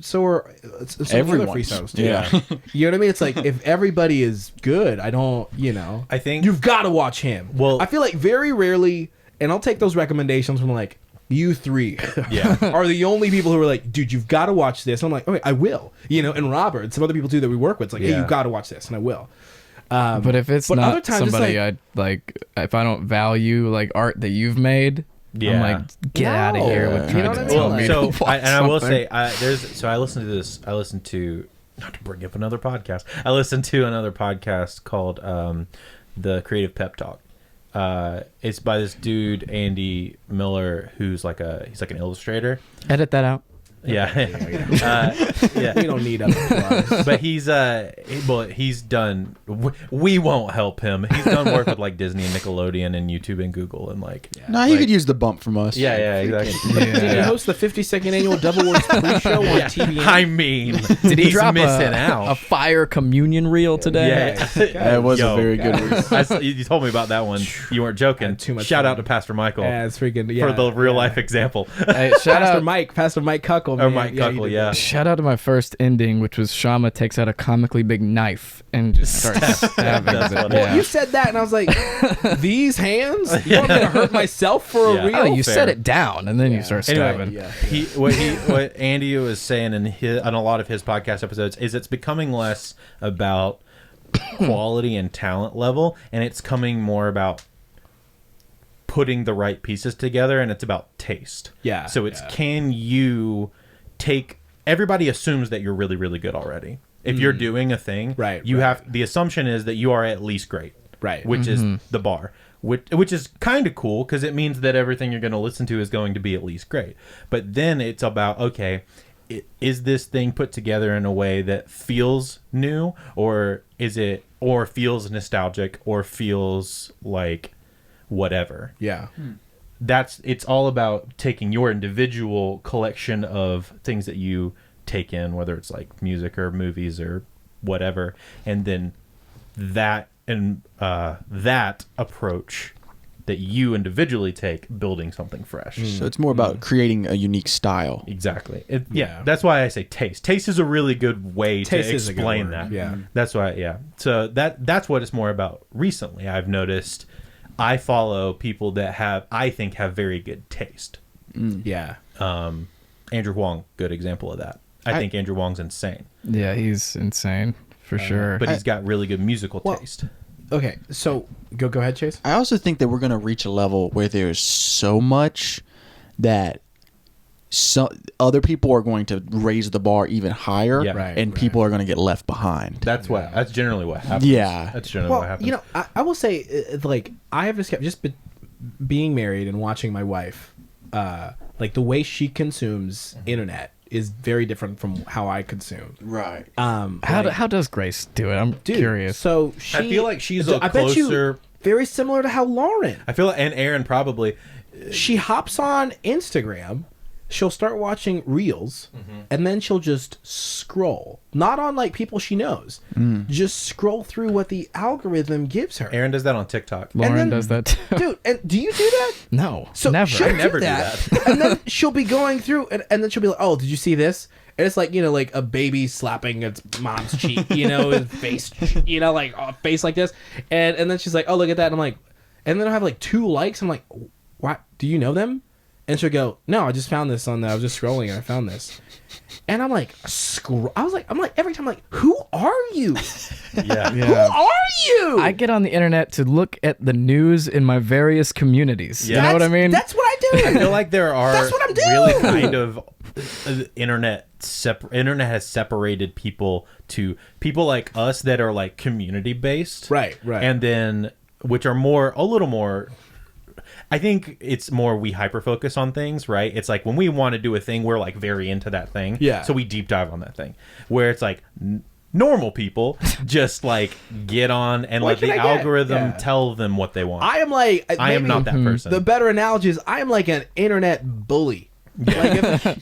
some other Everyone's. freestyles too. Yeah. You know what I mean? It's like if everybody is good, I don't, I think you've got to watch him. Well- I feel like very rarely, and I'll take those recommendations from like you three. Yeah. are the only people who are like, dude, you've got to watch this. And I'm like, okay, I will. You know, and Robert, and some other people too that we work with, it's like, hey, Yeah. you've got to watch this, and I will. But if it's But other not times it's somebody like- I like, if I don't value like art that you've made, I'm Yeah. like, get out of here with You trying know to what I tell mean? me So, to watch I will something. say, I listened to this. I listened to, not to bring up another podcast. I listened to another podcast called the Creative Pep Talk. It's by this dude Andy Miller, who's he's like an illustrator. Edit that out. Yeah, yeah. We don't need other plugs. But he's done. We won't help him. He's done work with like Disney and Nickelodeon and YouTube and Google and like. Nah, he like- could use the bump from us. Yeah, exactly. Did he host the 52nd annual Double Works pre-show on TVN? I mean, Did he he's drop missing a out. fire communion reel today? Yeah, That was a very good one. You told me about that one. You weren't joking. Too much Shout fun. out to Pastor Michael Yeah, it's freaking for the real life example. Hey, shout Pastor out. Mike Cuckold. Cuckle. Or Man. Mike you Cuckle, did yeah. that. Shout out to my first ending, which was Shama takes out a comically big knife and just starts stabbing That's it. funny. Well, Yeah. you said that, and I was like, "These hands? You want me to hurt myself for Yeah. a real?" Oh, you Fair. set it down and then you start stabbing. Anyway, what Andy was saying on a lot of his podcast episodes is it's becoming less about quality and talent level, and it's coming more about putting the right pieces together, and it's about taste. Yeah, So it's yeah. can you take? Everybody assumes that you're really, really good already. If you're doing a thing, Right, you right. have the assumption is that you are at least great, Right. Which is the bar, which is kind of cool because it means that everything you're going to listen to is going to be at least great. But then it's about, okay, is this thing put together in a way that feels new, or feels nostalgic, or feels like whatever. Yeah. It's all about taking your individual collection of things that you take in, whether it's like music or movies or whatever, and then that approach that you individually take, building something fresh. So it's more about creating a unique style. Exactly. Yeah. That's why I say taste. Taste is a really good way Taste to is a good explain word, that. yeah. That's why. Yeah. So that's what it's more about. Recently, I've noticed I follow people that I think have very good taste. Yeah. Andrew Huang, good example of that. I think Andrew Huang's insane, Yeah, he's insane for sure. but he's got really good musical taste. Okay, so go ahead, Chase. I also think that we're going to reach a level where there's so much that other people are going to raise the bar even higher, Yeah. Right, and people are going to get left behind. That's generally what happens. Yeah. That's generally what happens. You know, I will say, like, I have just being married and watching my wife, like the way she consumes internet is very different from how I consume. Right. How does Grace do it? I'm curious. So I feel like she's I bet you closer. very similar to how Lauren. I feel and Aaron probably. She hops on Instagram, she'll start watching reels, and then she'll just scroll. Not on like people she knows. Just scroll through what the algorithm gives her. Aaron does that on TikTok. Lauren then- does that too. Dude, and do you do that? No, So never. she'll never do do that, and then she'll be going through, and then she'll be like, "Oh, did you see this?" And it's like, you know, like a baby slapping its mom's cheek, you know, his face, you know, like a face like this, and then she's like, "Oh, look at that," and I'm like, and then I have like 2 likes. I'm like, "What? Do you know them?" And she'll go, "No, I just found this I was just scrolling and I found this," and I'm like, I'm like every time, I'm like, "Who are you? Yeah. Who are you?" I get on the internet to look at the news in my various communities. Yeah. You know what I mean? That's what I do. I feel like there are That's what I'm doing. really kind of internet has separated people to people like us that are like community based, Right. and then which are a little more. I think it's more we hyper focus on things, right? It's like when we want to do a thing, we're like very into that thing, Yeah. So we deep dive on that thing. Where it's like normal people just like get on and What let the can I get? algorithm Yeah. tell them what they want. I am like, I am maybe not that person. The better analogy is I am like an internet bully. Like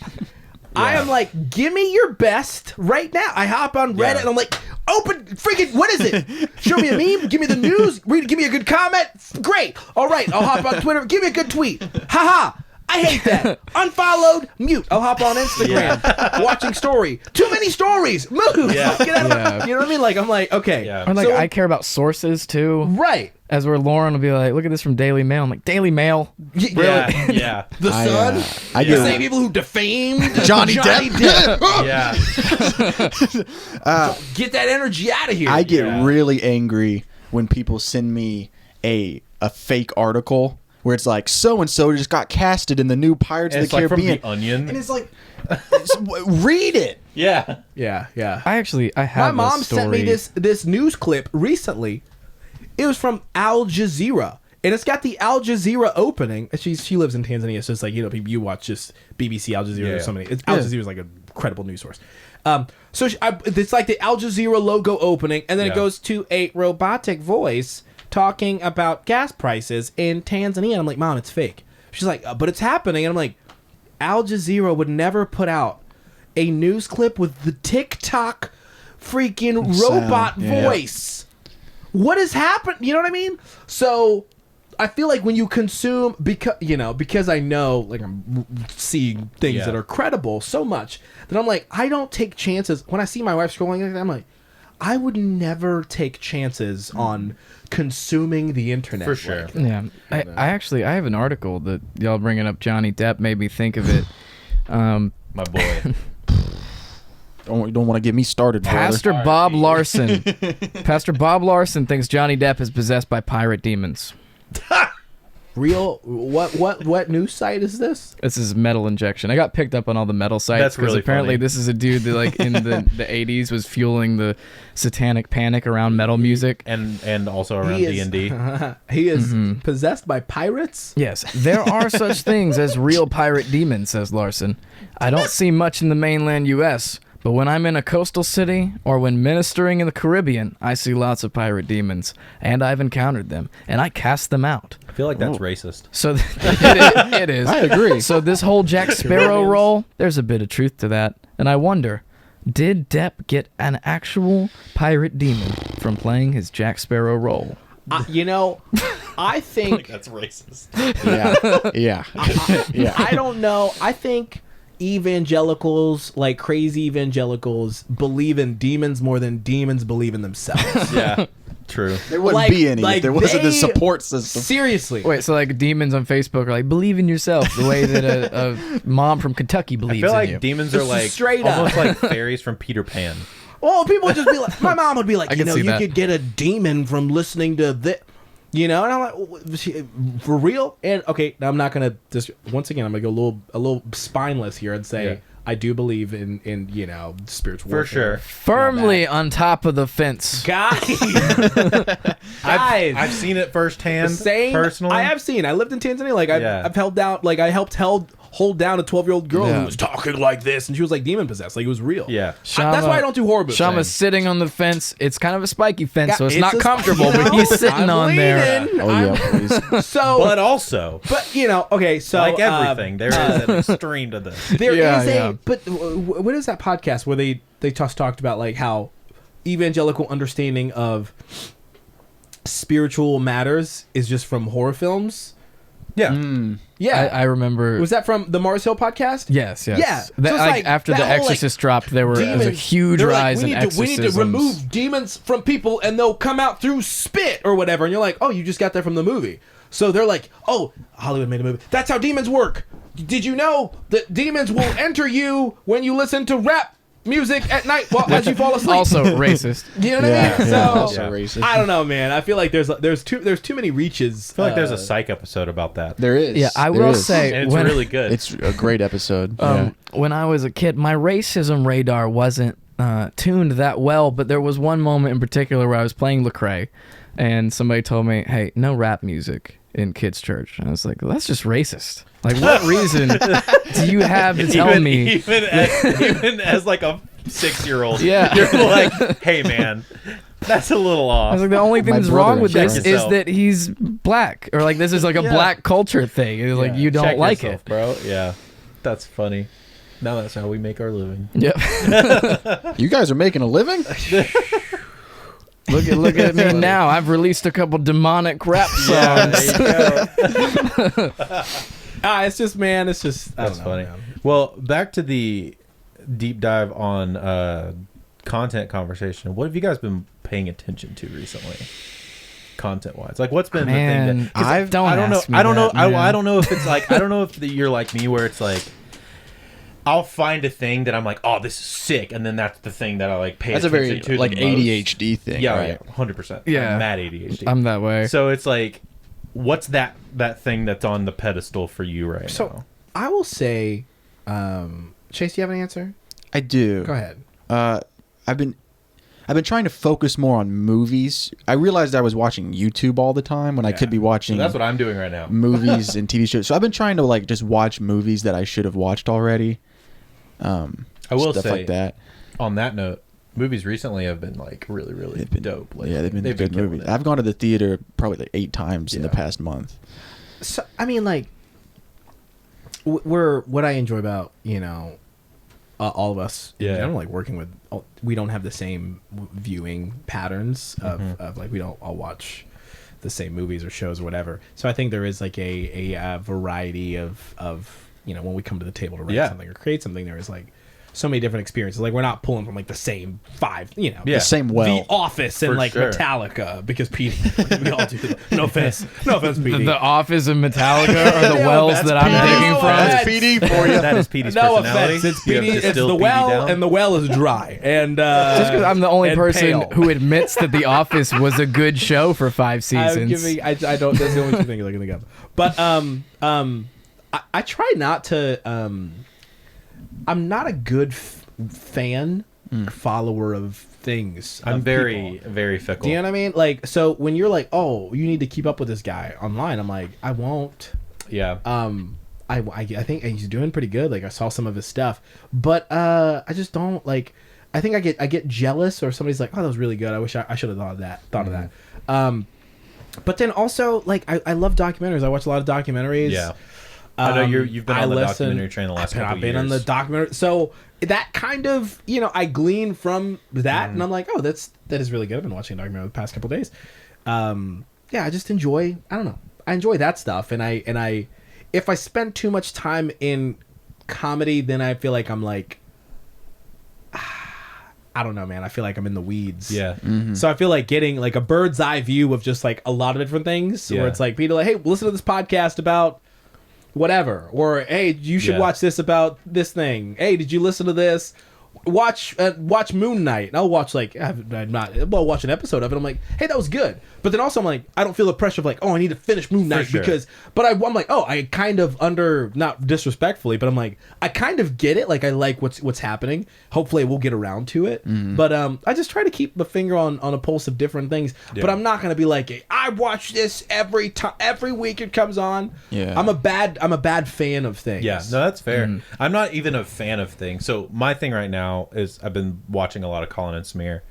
I am like, give me your best right now. I hop on Reddit Yeah. and I'm like, open freaking, what is it? Show me a meme. Give me the news. Give me a good comment. Great. All right. I'll hop on Twitter. Give me a good tweet. Haha. I hate that. Unfollowed. Mute. I'll hop on Instagram. Watching story. Too many stories. Move. Yeah. Get out of Yeah. You know what I mean? Like I'm like, okay. Yeah. Or like So- I care about sources too. Right. As where Lauren will be like, "Look at this from Daily Mail." I'm like, "Daily Mail." yeah, yeah, The Sun. I The get same people who defamed Johnny Depp. yeah. Get that energy out of here. I get Yeah. really angry when people send me a fake article where it's like so and so just got casted in the new Pirates And of it's the like from Caribbean, The Onion. and it's like, read it. Yeah. Yeah. I have My mom a story. sent me this news clip recently. It was from Al Jazeera, and it's got the Al Jazeera opening. She lives in Tanzania, so it's like, you know, you watch just BBC Al Jazeera or Yeah. something. Al Jazeera is like a credible news source. So it's like the Al Jazeera logo opening, and then it Yeah. goes to a robotic voice talking about gas prices in Tanzania. And I'm like, Mom, it's fake. She's like, but it's happening. And I'm like, Al Jazeera would never put out a news clip with the TikTok freaking robot yeah. voice. What has happened? You know what I mean? So I feel like when you consume, because I know, like, I'm seeing things that are credible so much that I'm like, I don't take chances. When I see my wife scrolling like that, I'm like, I would never take chances on consuming the internet. For sure. Like that. Yeah, I have an article that y'all bringing up Johnny Depp made me think of it. My boy. Don't want to get me started, brother. Pastor Bob Larson. Pastor Bob Larson thinks Johnny Depp is possessed by pirate demons. Real? What news site is this? This is Metal Injection. I got picked up on all the metal sites That's because really apparently funny. this is a dude that like in the 80s was fueling the satanic panic around metal music. and also around D&D. He is possessed by pirates? Yes, there are such things as real pirate demons, says Larson. I don't see much in the mainland U.S., but when I'm in a coastal city or when ministering in the Caribbean, I see lots of pirate demons, and I've encountered them, and I cast them out. I feel like that's racist. So it is. I agree. So this whole Jack Sparrow role, there's a bit of truth to that, and I wonder, did Depp get an actual pirate demon from playing his Jack Sparrow role? I think That's racist. Yeah. I don't know. I think evangelicals, like crazy evangelicals, believe in demons more than demons believe in themselves. Yeah, true. There wouldn't Like- be any like if there wasn't the they- support system. Seriously. Wait, so like demons on Facebook are like, believe in yourself the way that a mom from Kentucky I believes feel in like you. demons are like Straight up. almost like fairies from Peter Pan. Well, people would just be like, my mom would be like, I can see you that. could get a demon from listening to this. And I'm like, for real? And okay, now I'm not gonna just once again I'm gonna go a little spineless here and say Yeah. I do believe in spiritual For warfare. sure. Firmly on top of the fence. Guys, I've seen it firsthand. same. Personally. I have seen. I lived in Tanzania. Like Yeah. I've held down. Like I helped hold down a 12-year-old girl Yeah. who was talking like this, and she was like demon possessed. Like it was real. Yeah. That's why I don't do horror movies. Shama's sitting on the fence. It's kind of a spiky fence, Yeah, so it's it's not a- comfortable, you but know, he's sitting I'm on there. leaning. Oh yeah, please. So, But also, but okay. So like everything, there is an extreme to this. There is Yeah, a yeah. but what is that podcast where they just talked about like how evangelical understanding of spiritual matters is just from horror films? Yeah. Yeah, I remember. was that from the Mars Hill podcast? Yes. Yeah. So That, it's like, like after that The whole, like, Exorcist dropped, there was a Demons- huge they're like, rise in we exorcisms. need to remove demons from people and they'll come out through spit or whatever. And you're like, oh, you just got that from the movie. So they're like, oh, Hollywood made a movie. That's how demons work. Did you know that demons will enter you when you listen to rap music at night as you fall asleep? Also racist. You know what I Yeah, mean? yeah, So also racist. I don't know, man. I feel like there's too many reaches. I feel like there's a psych episode about that. There is. Yeah, I There will is. say And it's when, really good. It's a great episode. when I was a kid, my racism radar wasn't tuned that well, but there was one moment in particular where I was playing Lecrae, and somebody told me, "Hey, no rap music in kids' church," and I was like, well, "That's just racist." Like, what reason do you have to tell me? even as like a 6-year-old, Yeah. you're like, hey man, that's a little I off. was like, the only thing My that's brother wrong with and this check is yourself. that he's black, or like this is like a black culture thing. It's like you don't Check like yourself, it, bro. Yeah, that's funny. Now that's how we make our living. Yep. You guys are making a living? Look at me now. I've released a couple demonic rap songs. It's just, man. It's just. I That's don't know, funny. man. Well, back to the deep dive on content conversation. What have you guys been paying attention to recently, content wise? Like, what's been the thing Man, that 'cause I don't know. ask me I don't know. that, man. I don't know if it's like I don't know if you're like me where it's like I'll find a thing that I'm like, oh, this is sick, and then that's the thing that I like pay That's a attention very to like the most. ADHD thing. Yeah, right? 100%. Yeah. I'm mad ADHD. I'm that way. So it's like, what's that thing that's on the pedestal for you right So now? I will say, Chase, do you have an answer? I do. Go ahead. I've been trying to focus more on movies. I realized I was watching YouTube all the time when I could be watching So that's what I'm doing right now. movies and TV shows. So I've been trying to like just watch movies that I should have watched already. I will stuff say like that. on that note, movies recently have been like really, really dope. Like, Yeah, they've been good killing movies. it. I've gone to the theater probably like 8 times in the Yeah. past month. So I mean, like, we're what I enjoy about all of us. Yeah. I don't like working with. We don't have the same viewing patterns of like we don't all watch the same movies or shows or whatever. So I think there is like a variety of when we come to the table to write something or create something, there is like so many different experiences. Like we're not pulling from like the same 5, the same well. The Office and like Metallica, because PD, we all do. No offense, PD. The Office and Metallica are the wells that I'm digging from. That's PD for you. That is PD's no personality. offense, it's You have PD. It's distilled the PD well, down. and the well is dry. And Just because I'm the only and person pale. who admits that The Office was a good show for 5 seasons. I'm giving. I don't. That's the only two things I can think of. But I try not to. I'm not a good fan or follower of things. I'm of very, people. very fickle. Do you know what I mean? Like, so when you're like, oh, you need to keep up with this guy online, I'm like, I won't. Yeah. I think he's doing pretty good. Like, I saw some of his stuff, but I just don't like. I think I get jealous, or somebody's like, oh, that was really good. I wish I should have thought of that. But then also, like, I love documentaries. I watch a lot of documentaries. Yeah. I know you've been on the documentary train the last couple I've of been years. on the documentary. So that kind of, I glean from that, and I'm like, oh, that is really good. I've been watching a documentary the past couple of days. I just enjoy. I don't know. I enjoy that stuff, and I, if I spend too much time in comedy, then I feel like I'm like, I don't know, man. I feel like I'm in the weeds. Yeah. So I feel like getting like a bird's eye view of just like a lot of different things, where it's like people like, hey, listen to this podcast about whatever, or hey, you should watch this about this thing. Hey, did you listen to this? Watch Moon Knight. And I'll watch watch an episode of it. I'm like, hey, that was good. But then also I'm like, I don't feel the pressure of like, oh, I need to finish Moon Knight because. But I'm like, oh, I kind of not disrespectfully, but I'm like, I kind of get it. Like, I like what's happening. Hopefully, we'll get around to it. But I just try to keep the finger on a pulse of different things. Yeah. But I'm not gonna be like, I watch this every week it comes on. Yeah, I'm a bad fan of things. Yeah, no, that's fair. I'm not even a fan of things. So my thing right now is I've been watching a lot of Colin and Smear.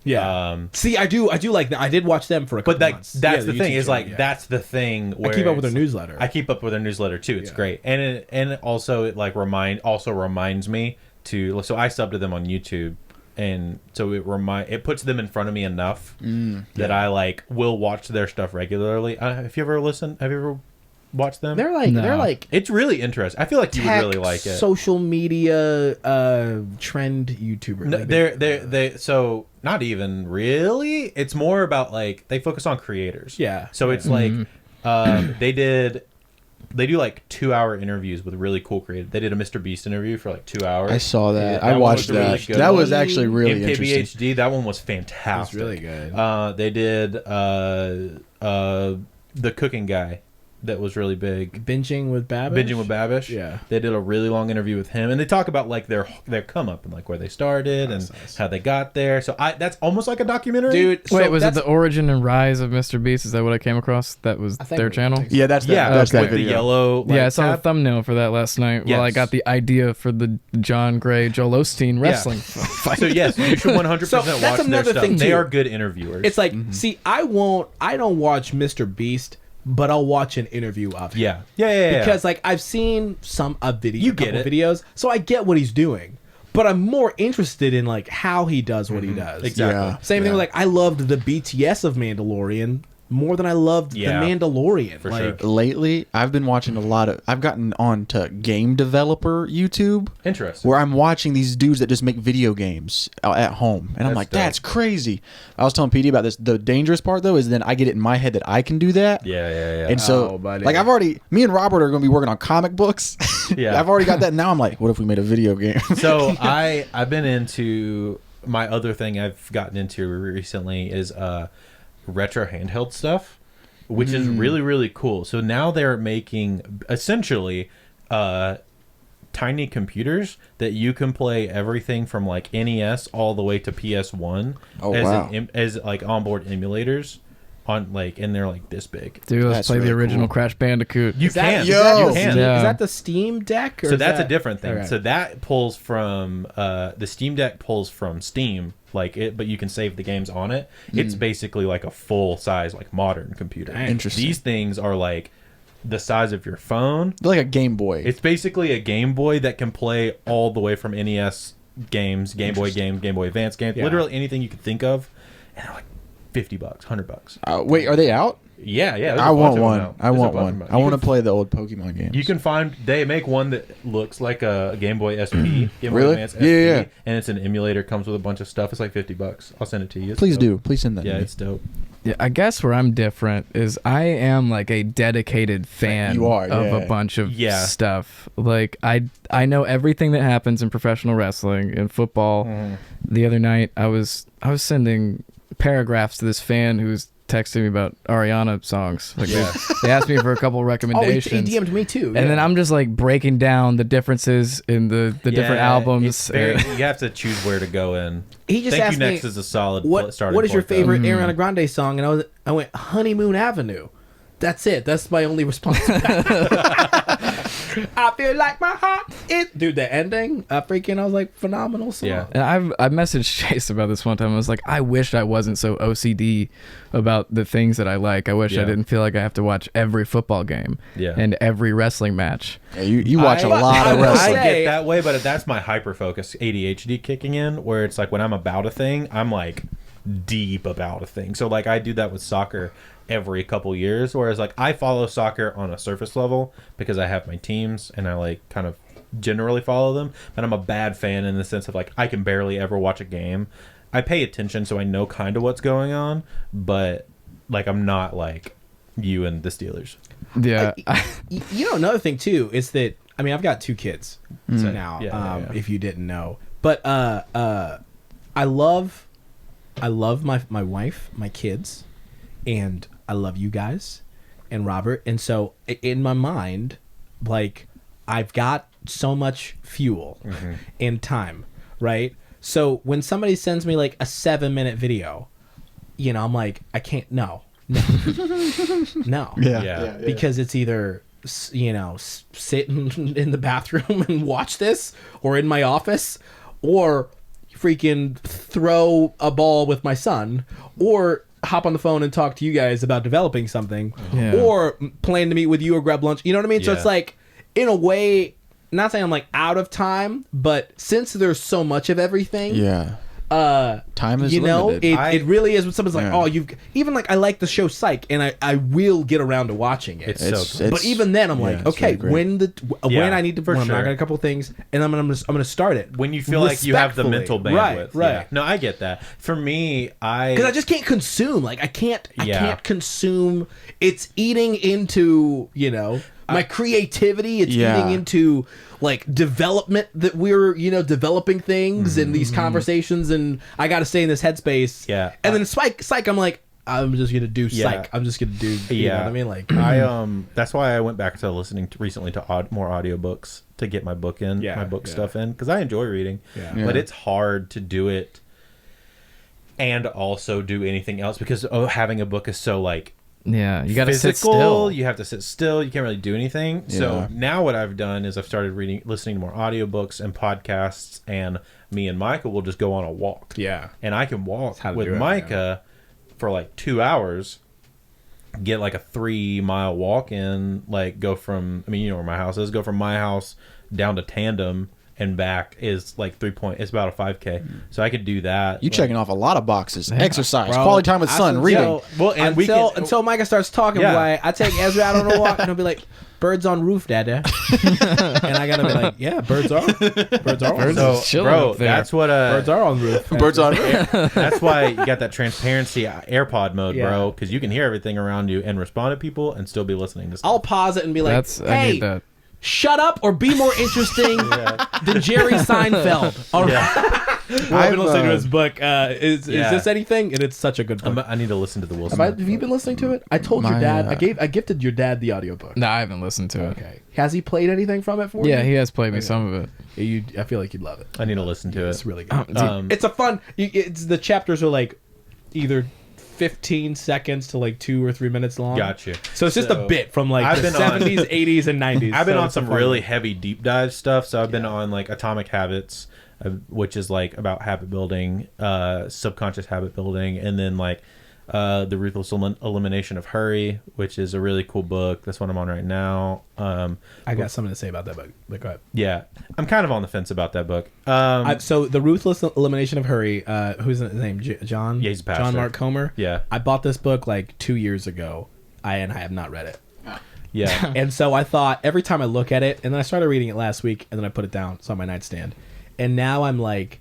Yeah. See, I do like that. I did watch them for a couple months. That's the thing is like that's the thing where I keep up with their newsletter. I keep up with their newsletter too. It's great, and also it like reminds me to. So I subbed to them on YouTube, and so it puts them in front of me enough that I like will watch their stuff regularly. Have you ever watch them? They're like it's really interesting. I feel like you would really like it. Social media trend YouTuber. No, they so not even really. It's more about like they focus on creators. Yeah. So it's like they do like 2-hour interviews with really cool creators. They did a Mr. Beast interview for like 2 hours. I saw that. I watched that. Really good. That was actually really MKBHD, interesting. that one was fantastic. It was really good. They did the cooking guy. That was really big. Binging with Babish. Yeah, they did a really long interview with him, and they talk about like their come up and like where they started and how they got there. So that's almost like a documentary, dude. Wait, was it the origin and rise of Mr. Beast? Is that what I came across? That was their channel. Yeah, that's that with video. The yellow. Like, I saw the thumbnail for that last night. Well, I got the idea for the John Gray Joel Osteen wrestling fight. So yes, you should 100% watch that's another their thing stuff. They too. are good interviewers. It's like, see, I don't watch Mr. Beast, but I'll watch an interview of him. Yeah. Because like I've seen videos, so I get what he's doing. But I'm more interested in like how he does what he does. Exactly. Yeah. Same thing with like I loved the BTS of Mandalorian more than I loved the Mandalorian. For like sure. Lately, I've been watching I've gotten on to game developer YouTube. Interesting. Where I'm watching these dudes that just make video games at home. And I'm like, dope. that's crazy. I was telling PD about this. The dangerous part, though, is then I get it in my head that I can do that. Yeah. And so, like, me and Robert are going to be working on comic books. Yeah. I've already got that. Now I'm like, what if we made a video game? So I've been into my other thing I've gotten into recently is retro handheld stuff, which is really, really cool. So now they're making essentially tiny computers that you can play everything from like NES all the way to PS1 as like onboard emulators on like, and they're like this big. Dude, let's play the original Crash Bandicoot. You can. Is Yeah. that the Steam Deck? Or So that's a different thing. Okay. So that pulls from the Steam Deck pulls from Steam, like it, but you can save the games on it. It's basically like a full size like modern computer. Interesting. These things are like the size of your phone. They're like a Game Boy. It's basically a Game Boy that can play all the way from NES games, Game Boy games, Game Boy Advance games, literally anything you could think of, and they're like $50, $100. Wait, are they out? Yeah. There's I a want bunch of them one. out. I There's a want bunch one. of them out. I want to play the old Pokemon games. You can find. They make one that looks like a Game Boy SP. Game Boy Really? Advance SP, Yeah. And it's an emulator. Comes with a bunch of stuff. It's like $50. I'll send it to you. It's Please dope. do. Please send that. Yeah, to me. it's dope. Yeah, I guess where I'm different is I am like a dedicated fan You are, of yeah. a bunch of Yeah. stuff. Like I know everything that happens in professional wrestling and football. The other night I was sending paragraphs to this fan who's texting me about Ariana songs. Like they asked me for a couple Oh, he recommendations. DM'd me too. And then I'm just like breaking down the differences in the different albums. It's very, you have to choose where to go in. He just Thank asked You me, Next is a solid starting what is your point, though. favorite Ariana Grande song? And I went Honeymoon Avenue. That's it. That's my only response. I feel like my heart is... Dude, the ending, I was like, phenomenal song. Yeah. And I messaged Chase about this one time. I was like, I wish I wasn't so OCD about the things that I like. I wish I didn't feel like I have to watch every football game and every wrestling match. Yeah, you watch a lot of I wrestling. get that way, but that's my hyper focus ADHD kicking in, where it's like when I'm about a thing, I'm like deep about a thing. So like I do that with soccer every couple years, whereas like I follow soccer on a surface level because I have my teams and I like kind of generally follow them, but I'm a bad fan in the sense of like I can barely ever watch a game. I pay attention so I know kind of what's going on, but like I'm not like you and the Steelers. Yeah. You know, another thing too is that I've got 2 kids now. Yeah. If you didn't know, but I love my wife, my kids, and I love you guys and Robert. And so in my mind, like I've got so much fuel and time, right? So when somebody sends me like a 7-minute video, I'm like, I can't. No. Yeah. Because it's either sit in the bathroom and watch this, or in my office, or freaking throw a ball with my son, or hop on the phone and talk to you guys about developing something, or plan to meet with you or grab lunch. You know what I mean? So it's like, in a way, not saying I'm like out of time, but since there's so much of everything, time is limited. It really is. When someone's like, Yeah. "Oh, you've..." Even like I like the show Psych, and I will get around to watching it. It's so But even then, I'm like, it's okay, really when I need to, for when I'm sure. not got a couple things, and I'm gonna start it When you feel like you have the mental bandwidth. right? Yeah. No, I get that. For me, Because I just can't consume. Like I can't Yeah. consume. It's eating into my creativity. It's eating into like development that we're developing things and these conversations, and I got to stay in this headspace. Yeah. And then psych, I'm like, I'm just gonna do Yeah. psych. I'm just gonna do. You know what I mean? Like that's why I went back to listening to recently to more audiobooks to get my book in, my book stuff in, because I enjoy reading. But it's hard to do it and also do anything else because having a book is so like Yeah, you got to sit physical. still. You have to sit still. You can't really do anything. So now what I've done is I've started listening to more audiobooks and podcasts, and me and Micah will just go on a walk. Yeah. And I can walk how to with do it, Micah for like 2 hours, get like a 3-mile walk in, like go from, where my house is, go from my house down to Tandem and back is like it's about a 5K. So I could do that. You checking off a lot of boxes. Exercise, Bro, quality time with son, reading. And until Micah starts talking, boy, I take Ezra out on a walk and he'll be like, "Birds on roof, Dada," and I gotta be like, "Yeah, birds are on Birds roof. are chilling bro, up there. that's what Birds are on roof. Birds on roof. that's why you got that transparency AirPod mode, Yeah. bro, because you can hear everything around you and respond to people and still be listening to stuff. I'll pause it and be like, I "Hey, need that. shut up or be more interesting than Jerry Seinfeld." All right. I've been listening to his book. Is this anything? And it's such a good book. I need to listen to the Wilson. Have you been listening to it? I told your dad. I gifted your dad the audiobook. No, I haven't listened to it. Okay. Has he played anything from it for you? Yeah, he has played me some of it. I feel like you'd love it. I need to listen to It's it. really good. It's a fun. It's the chapters are like either 15 seconds to like 2 or 3 minutes long. Gotcha. So it's just a bit from like I've the been on- 70s, 80s, and 90s. I've been So on it's a some fun really one. heavy deep dive stuff. So I've been on like Atomic Habits, which is like about habit building, subconscious habit building, and then like the Ruthless Elimination of Hurry, which is a really cool book. That's what I'm on right now. I got something to say about that book. But go ahead. Yeah, I'm kind of on the fence about that book. So the Ruthless Elimination of Hurry. Who's his name? John. Yeah, he's a pastor. John Mark Comer. Yeah. I bought this book like 2 years ago. I have not read it. Yeah. And so I thought every time I look at it, and then I started reading it last week, and then I put it down. It's on my nightstand. And now I'm like,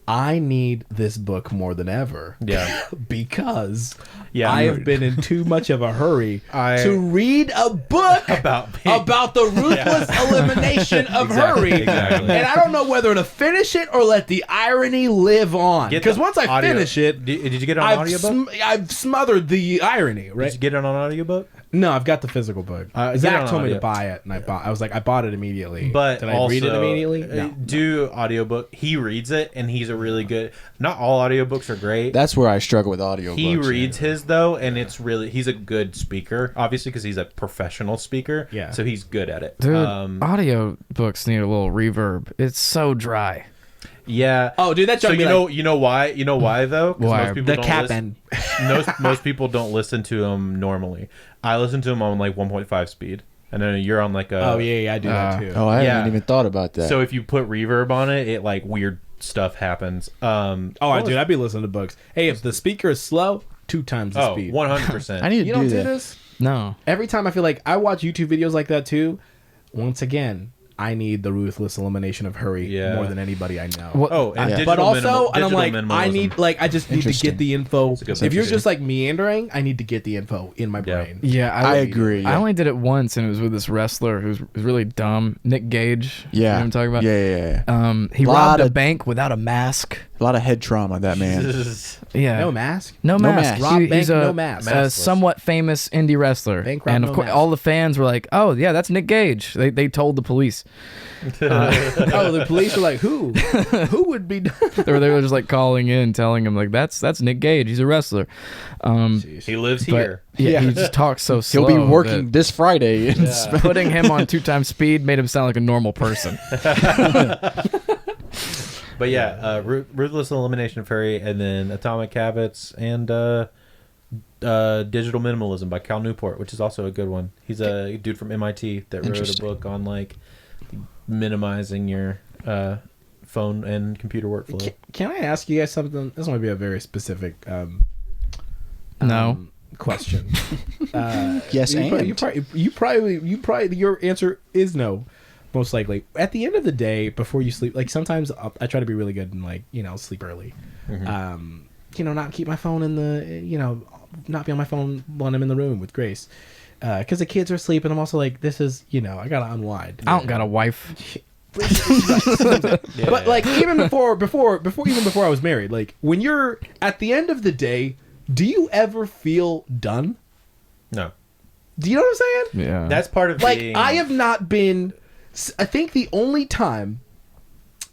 I need this book more than ever. Yeah. Because Yeah. I have been in too much of a hurry I- to read a book About the ruthless elimination of hurry. exactly. And I don't know whether to finish it or let the irony live on. Get Because the once I audio- finish it, Did you get it on I've, audiobook? I've smothered the irony, Did right? you get it on audiobook? No, I've got the physical book. Get it Zach on told me to audio. buy it, and I was like, I bought it immediately. But did also, I read it immediately? Do audiobook. He reads it, and he's a really good. Not all audiobooks are great. That's where I struggle with audio. He reads his though, and it's really he's a good speaker. Obviously, because he's a professional speaker. Yeah. So he's good at it. Dude, audio books need a little reverb. It's so dry. Yeah. Oh, dude, that's so you know why? You know why though? 'Cause Why? most people the don't cap listen, end. most people don't listen to them normally. I listen to them on like 1.5 speed, and then you're on like a. Oh yeah, I do that too. Oh, I Yeah. haven't even thought about that. So if you put reverb on it, it like weird stuff happens. Dude, I'd be listening to books. Hey, if the speaker is slow, 2 times the speed. 100%. I need to You do don't that. do this? No. Every time I feel like I watch YouTube videos like that too, once again, I need the ruthless elimination of hurry Yeah. more than anybody I know. What- Oh, and Yeah. digital But also, and I'm digital like, I minimalism. need, like, I just need to Interesting. get the info. a good If you're point. just like meandering, I need to get the info in my Yeah. brain. Yeah, I agree. I yeah. only did it once, and it was with this wrestler who's really dumb, Nick Gage. You know Yeah. what I'm talking about? Yeah. He Lot robbed a of- bank without a mask. A lot of head trauma, that man. Yeah. No mask. No mask. mask. Rob He's bank, a, no mask. a Maskless. somewhat famous indie wrestler. Bank rob, And of no course, mask. all the fans were like, "Oh, yeah, that's Nick Gage." They told the police. Oh, the police are like, who? Who would be? They were just like calling in, telling him like, "That's Nick Gage. He's a wrestler." He lives But here. yeah, he just talks so slow. He'll be working that this Friday. in Spain. Putting him on 2 times speed made him sound like a normal person. But yeah, Ruthless Elimination of Hurry, and then Atomic Habits, and Digital Minimalism by Cal Newport, which is also a good one. He's a dude from MIT that wrote a Interesting. book on like minimizing your phone and computer workflow. Can I ask you guys something? This might be a very specific No. question. Yes, you probably your answer is no, most likely. At the end of the day, before you sleep, like sometimes I try to be really good and like sleep early. Not keep my phone in the not be on my phone when I'm in the room with Grace, because the kids are asleep, and I'm also like, this is I gotta unwind. I don't got a wife. But like even before I was married, like when you're at the end of the day, do you ever feel done? No, Do you know what I'm saying? Yeah. that's part of Like being, I have not been. I think the only time,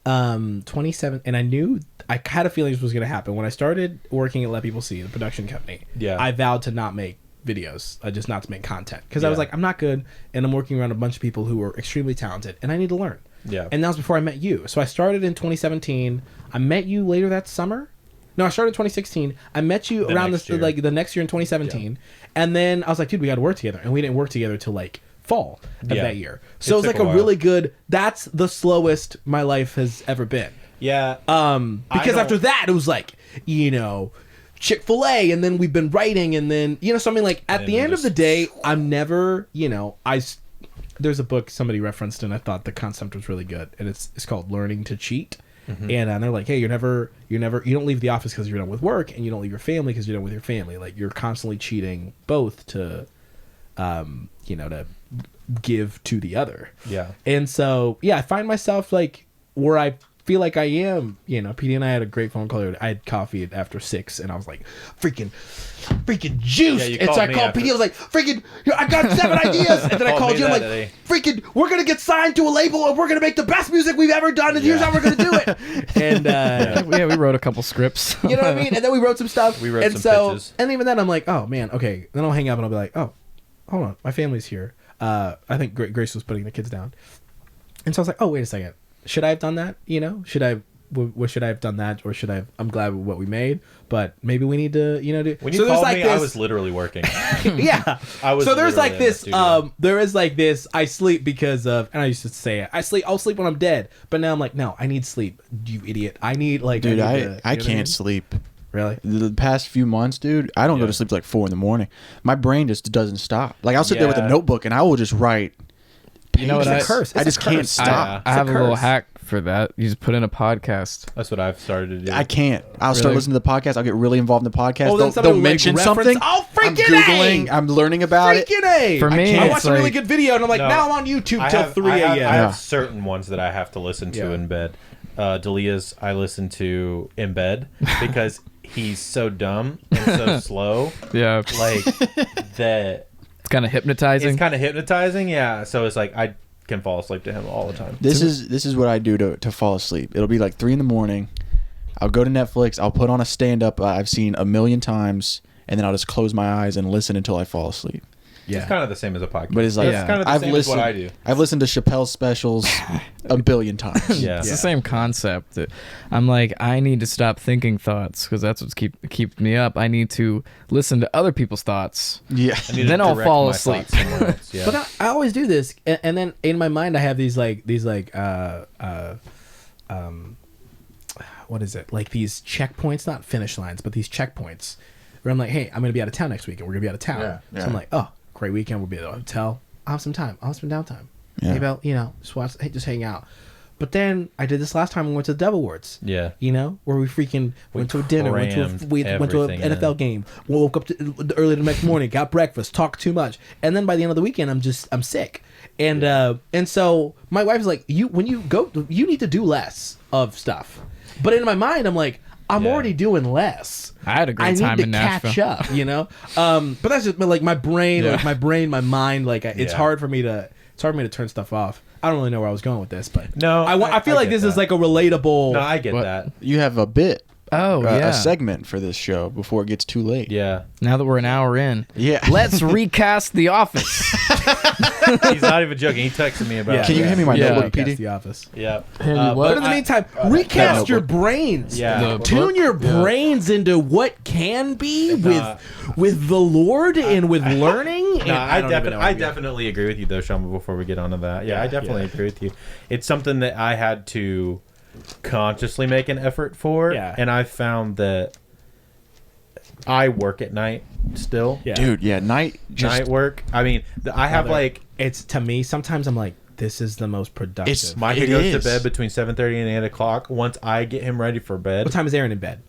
27, and I knew I had a feeling this was going to happen when I started working at Let People See, the production company. Yeah. I vowed to not make videos, just not to make content, because I was Yeah. like, I'm not good, and I'm working around a bunch of people who are extremely talented, and I need to learn. Yeah. And that was before I met you. So I started in 2017. I met you later that summer. No, I started in 2016. I met you around next this year. like the next year in 2017, and then I was like, dude, we got to work together, and we didn't work together till like fall of Yeah. that year. So it was took like a a while. really good. That's the slowest my life has ever been. yeah. Because don't- after that, it was like Chick-fil-A, and then we've been writing, and then so I mean, like at And the then end of just- the day, I'm never there's a book somebody referenced, and I thought the concept was really good, and it's called Learning to Cheat. And they're like, hey, you don't leave the office because you're done with work, and you don't leave your family because you're done with your family. Like you're constantly cheating both to to give to the other. Yeah. And so I find myself like where I feel like I am. PD and I had a great phone call. I had coffee after 6, and I was like, freaking juiced. Yeah, you and so I called me called after. I was like, freaking, I got 7 ideas. And then I Called called me you. I'm that like, day. freaking, we're gonna get signed to a label, and we're gonna make the best music we've ever done, and here's how we're gonna do it. And yeah, we wrote a couple scripts. you know what I mean? And then we wrote some stuff. We wrote and some so, pitches. And even then, I'm like, oh man, okay. Then I'll hang up and I'll be like, oh, hold on, my family's here. I think Grace was putting the kids down, and so I was like, oh, wait a second, should I have done that? Should I have done that, or should I have? I'm glad with what we made, but maybe we need to, do. When you so there's called like me, this, I was literally working. yeah. I was so there's literally like in the this. studio. There is like this. I sleep because of, and I used to say it. I'll sleep when I'm dead. But now I'm like, no, I need sleep. You idiot. I need like, Dude, need I to- you know can't what mean? sleep. Really? The past few months, dude, I don't go to sleep till like 4 a.m. My brain just doesn't stop. Like I'll sit there with a notebook and I will just write. You know what? It's a curse. I It's just a curse. can't stop. I have a little curse. hack for that. You just put in a podcast. That's what I've started to do. I can't. I'll start Really? listening to the podcast. I'll get really involved in the podcast. Oh, then they'll somebody will, like, mention reference- something. Oh, I'm freaking Googling. A! I'm learning about it. Freaking A! For me, I it's watched a really like- good video and I'm like, No. now I'm on YouTube I till have- 3 I a.m. have certain ones that I have to listen to Yeah. in bed. Delia's I listen to in bed because he's so dumb and so slow. Yeah. Like that. It's kind of hypnotizing. It's kind of hypnotizing. Yeah. So it's like I can fall asleep to him all the time. This is what I do to fall asleep. It'll be like 3 a.m. I'll go to Netflix. I'll put on a stand-up I've seen a million times, and then I'll just close my eyes and listen until I fall asleep. It's kind of the same as a podcast. But it's like It's kind of the I've same listened. as what I do. I've listened to Chappelle's specials a billion times. Yeah. It's the same concept. I'm like, I need to stop thinking thoughts because that's what's keeps me up. I need to listen to other people's thoughts. Yeah. I need to Then I'll direct fall my asleep. thoughts somewhere else. Yeah. But I always do this, and then in my mind I have these what is it? Like these checkpoints, not finish lines, but these checkpoints where I'm like, hey, I'm gonna be out of town next week, and we're gonna be out of town. Yeah. So I'm like, oh, great weekend. We'll be at the hotel. I'll have some time. I'll have some downtime. Yeah. Maybe I'll, just hang out. But then I did this last time. We went to the Devil Awards. Yeah. Where we freaking went to a dinner, went to crammed an everything in. NFL game, woke up early the next morning, got breakfast, talked too much, and then by the end of the weekend, I'm sick, and so my wife's like, when you go, you need to do less of stuff, but in my mind, I'm like, I'm already doing less. I had a great time in Nashville. Catch up, but that's just like my brain, my mind, like it's Yeah. hard for me to turn stuff off. I don't really know where I was going with this, but No, I feel I like get this is that. like a relatable. No, I get What? that. You have a bit. Oh, yeah. A segment for this show before it gets too late. Yeah. Now that we're an hour in, Yeah. let's recast The Office. He's not even joking. He texted me about Can you hand me my Yeah. notebook, Recast PD? The Office. Yeah. But in the meantime, recast your brains. Yeah. Tune your brains into what can be with the Lord and with learning. No, and I definitely agree with you though, Shama, before we get onto that. Yeah, I definitely agree with you. It's something that I had to consciously make an effort for. Yeah. And I found that I work at night still. Yeah. Dude, yeah, night work. I mean, I have like It's to me. Sometimes I'm like, this is the most productive. It's Micah It goes is. to bed between 7:30 and 8 o'clock. Once I get him ready for bed, What time is Aaron in bed?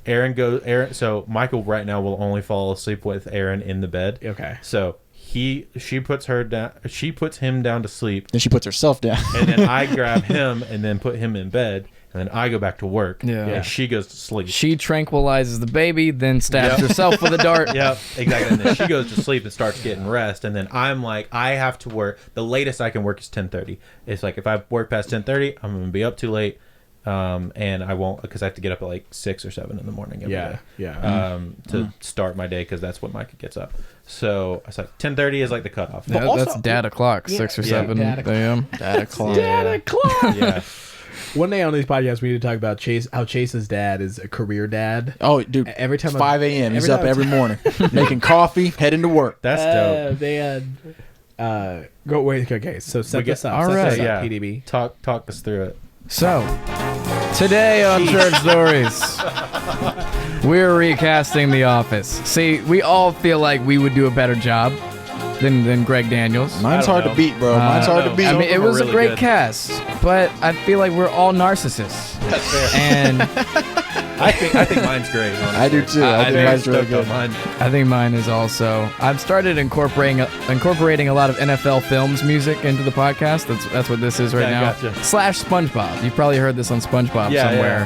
Aaron. So Michael right now will only fall asleep with Aaron in the bed. Okay. So she puts her down. She puts him down to sleep, Then she puts herself down. and then I grab him and then put him in bed, and then I go back to work. Yeah. And she goes to sleep. She tranquilizes the baby, then stabs herself with a dart. Yep, exactly. And then she goes to sleep and starts getting rest, and then I'm like, I have to work. The latest I can work is 10:30. It's like if I work past 10:30, I'm gonna be up too late, and I won't because I have to get up at like 6 or 7 in the morning every day. To start my day because that's when Micah gets up. So I was like 10:30 is like the cutoff. Yeah, also- that's dad o'clock, 6 or Yeah, 7 dad o'clock. a.m. Dad o'clock. Dad clock. Yeah. One day on these podcasts, we need to talk about how Chase's dad is a career dad. Oh, dude. Every time it's 5 a.m. He's every up time every morning making coffee, heading to work. That's dope. They had go wait. Okay, so set this up. all Set right. this up, Yeah. PDB. Talk us through it. So, today on Church Stories, we're recasting The Office. See, we all feel like we would do a better job than Greg Daniels. Mine's don't hard know. to beat, bro. Mine's hard to know. beat. I mean, it Some of them are was a really great good. cast, but I feel like we're all narcissists. That's fair. And I think mine's great. Honestly. I do too. I think I'm mine's really stoked on good. mine. I think mine is also. I've started incorporating a lot of NFL films music into the podcast. That's what this is right Okay, now. gotcha. / SpongeBob. You've probably heard this on SpongeBob Yeah, somewhere.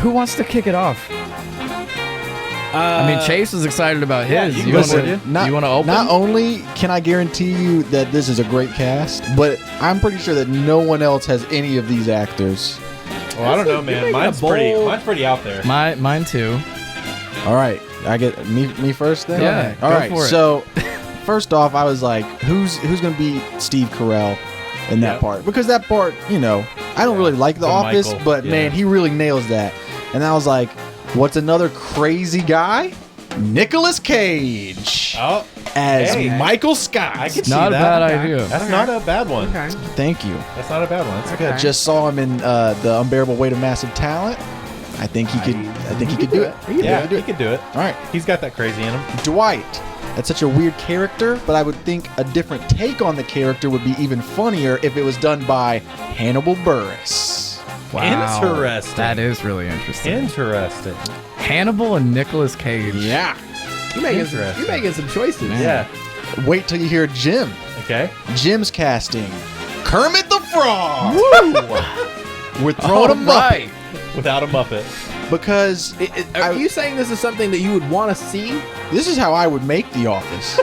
Who wants to kick it off? I mean, Chase was excited about his. you You go want for to? it. You want to open? Not only can I guarantee you that this is a great cast, but I'm pretty sure that no one else has any of these actors. Well, I don't know, You're man. making Mine's a bold- pretty out there. Mine too. All right, I get me first then. Yeah, All go right. for it. So, first off, I was like, who's gonna be Steve Carell in that Yep. part? Because that part, I don't really like The The Office, Michael, but yeah. man, he really nails that. And I was like, what's another crazy guy? Nicolas Cage Oh, as hey. Michael Scott. I can see Not a that. bad Okay. idea. That's not a bad one. Thank you. That's not a bad one. That's good. Just saw him in The Unbearable Weight of Massive Talent. I think he could. I think he could do it. Yeah, he could do it. All right, He's got that crazy in him. Dwight. That's such a weird character, but I would think a different take on the character would be even funnier if it was done by Hannibal Buress. Wow. Interesting. That is really interesting. Interesting. Hannibal and Nicolas Cage. Yeah. You're making some choices. Yeah. Wait till you hear Jim. Okay. Jim's casting Kermit the Frog. Woo! We're throwing a Muppet Without a Muppet. because Are you saying this is something that you would want to see? this is how I would make The Office.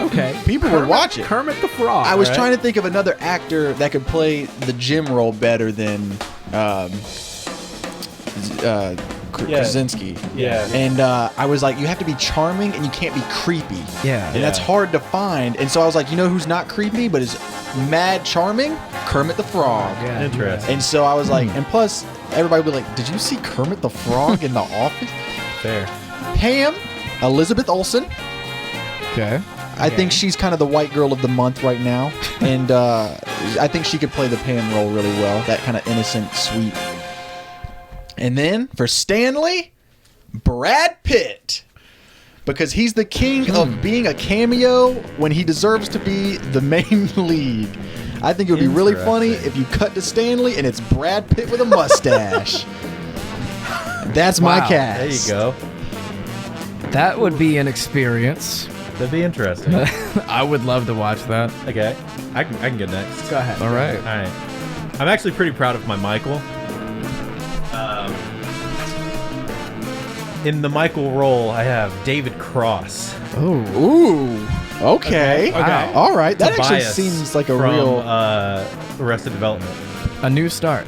Okay. People would watch it. Kermit the Frog. I was Right. trying to think of another actor that could play the Jim role better than Krasinski. Yeah. And I was like, you have to be charming and you can't be creepy. Yeah. And that's hard to find. And so I was like, you know who's not creepy but is mad charming? Kermit the Frog. Yeah. Interesting. And so I was like, and plus everybody would be like, did you see Kermit the Frog in The Office? Fair. Pam, Elizabeth Olsen. Okay. I think she's kind of the white girl of the month right now. And I think she could play the Pam role really well. That kind of innocent, sweet. And then for Stanley, Brad Pitt. Because he's the king of being a cameo when he deserves to be the main lead. I think it would be really funny if you cut to Stanley and it's Brad Pitt with a mustache. That's my Wow. cast. There you go. That would be an experience. That'd be interesting. I would love to watch that. Okay. I can get next. Go ahead. All right. All right. I'm actually pretty proud of my Michael. In the Michael role, I have David Cross. Oh. Ooh. Okay. Okay. All right. That actually Tobias seems like a from, real. Arrested Development. A new start.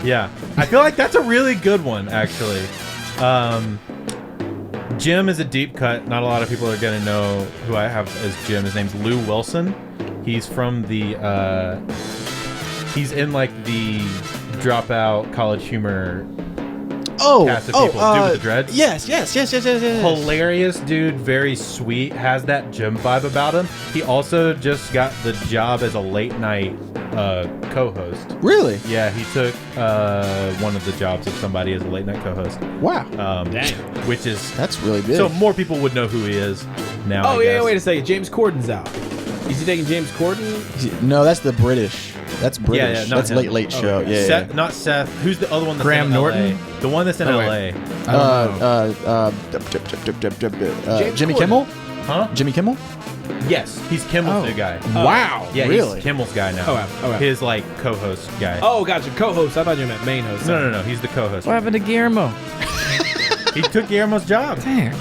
Yeah. I feel like that's a really good one, actually. Jim is a deep cut. Not a lot of people are going to know who I have as Jim. His name's Lou Wilson. He's from the... he's in, like, the Dropout College Humor cast of people. Dude with the dreads. Yes. Hilarious dude, very sweet, has that Jim vibe about him. He also just got the job as a late night co-host. Really? Yeah, he took one of the jobs of somebody as a late night co-host. Wow. Which is That's really big. so more people would know who he is now. Oh, I yeah, guess. wait a second. James Corden's out. Is he taking James Corden? No, that's the British. That's British. not that's him. Late Show. Okay. Yeah. Seth, not Seth. Who's the other one that's Graham in Norton? LA? The one that's in Oh, LA. wait. I don't know. James Jimmy Corden. Kimmel? Huh? Jimmy Kimmel? Yes, he's Kimmel's new guy. Wow. Yeah, Really? he's Kimmel's guy now. Oh, wow. Oh, wow. His like co-host guy. Oh, gotcha. Co-host. I thought you meant main host. No, he's the co-host. What happened to Guillermo? He took Guillermo's job. Damn.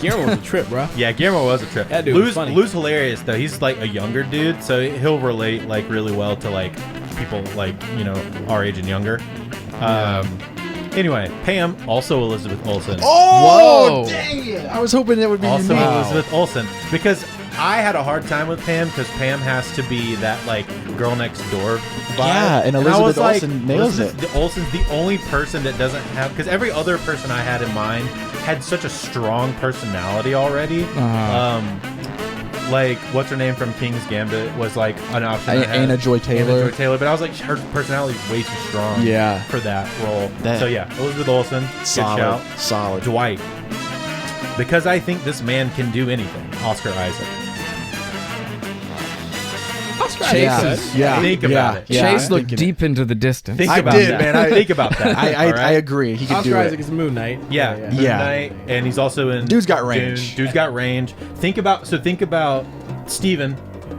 Guillermo was a trip, bro. Yeah, Guillermo was a trip. That dude was funny. Lou's hilarious though. He's like a younger dude, so he'll relate like really well to like people like our age and younger. Anyway, Pam, also Elizabeth Olsen. Oh, Whoa. dang it. I was hoping that would be Also unique. Elizabeth Olsen, because I had a hard time with Pam because Pam has to be that like girl next door vibe. Yeah, and I Elizabeth was like, Olsen nails Elizabeth it. Olsen's the only person that doesn't have, because every other person I had in mind had such a strong personality already. Like what's her name from King's Gambit was like an option. I had. Anna Joy Taylor. Anna Joy Taylor, but I was like, her personality is way too strong. Yeah. For that role. That- So yeah, Elizabeth Olsen, good shout. Solid. Dwight. Because I think this man can do anything. Oscar Isaac. Oscar Chase Isaac. is- Yeah. Think about it. Yeah, Chase I'm looked thinking deep into the distance. Think I about did, that. man. Think about that. I all right? I agree. He could Oscar do Isaac it. is Moon Knight. Yeah, Moon Yeah. Knight, and he's also in. Dude's got Dune. range. Dude's got range. Think about Steven,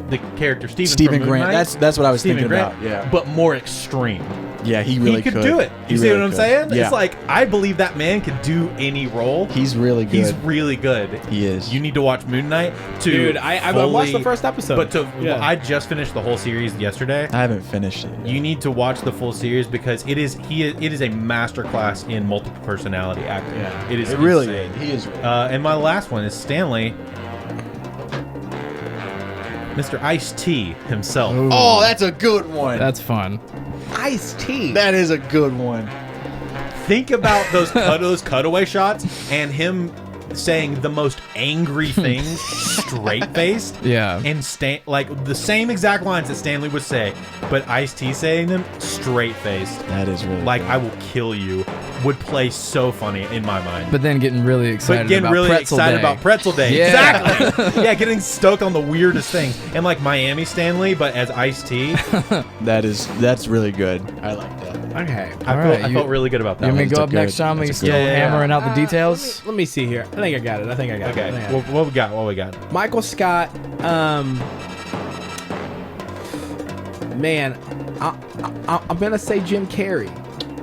the character Steven. Stephen from Moon Grant. Knight. That's what I was Stephen thinking Grant, about. Yeah. but more extreme. Yeah, he really he could do it. He You see really what I'm could. saying? Yeah. It's like I believe that man could do any role. He's really good. He's really good. He is. You need to watch Moon Knight to. Dude, I watched the first episode. But Yeah. I just finished the whole series yesterday. I haven't finished it. You need to watch the full series because it is a masterclass in multiple personality acting. Yeah. It is It really insane. is. He is. And my last one is Stanley, Mr. Ice-T himself. Ooh. Oh, that's a good one. That's fun. Ice-T. That is a good one. Think about those cutaway shots and him saying the most angry things straight faced. Yeah. And like the same exact lines that Stanley would say, but Ice-T saying them straight faced. That is really Like good. I will kill you would play so funny in my mind. But then getting really excited But getting about really Pretzel excited Day. about Pretzel Day. Yeah. Exactly. Yeah, getting stoked on the weirdest things. And like Miami Stanley, but as Ice-T. That's really good. I like that. Okay. I felt really good about that. You want me one. to go up good- next time? We that's a still good- Yeah. hammering out the details? Let me see here. I think I got it. Okay. I think I got it. What we got? What we got? Michael Scott. Man, I'm gonna say Jim Carrey.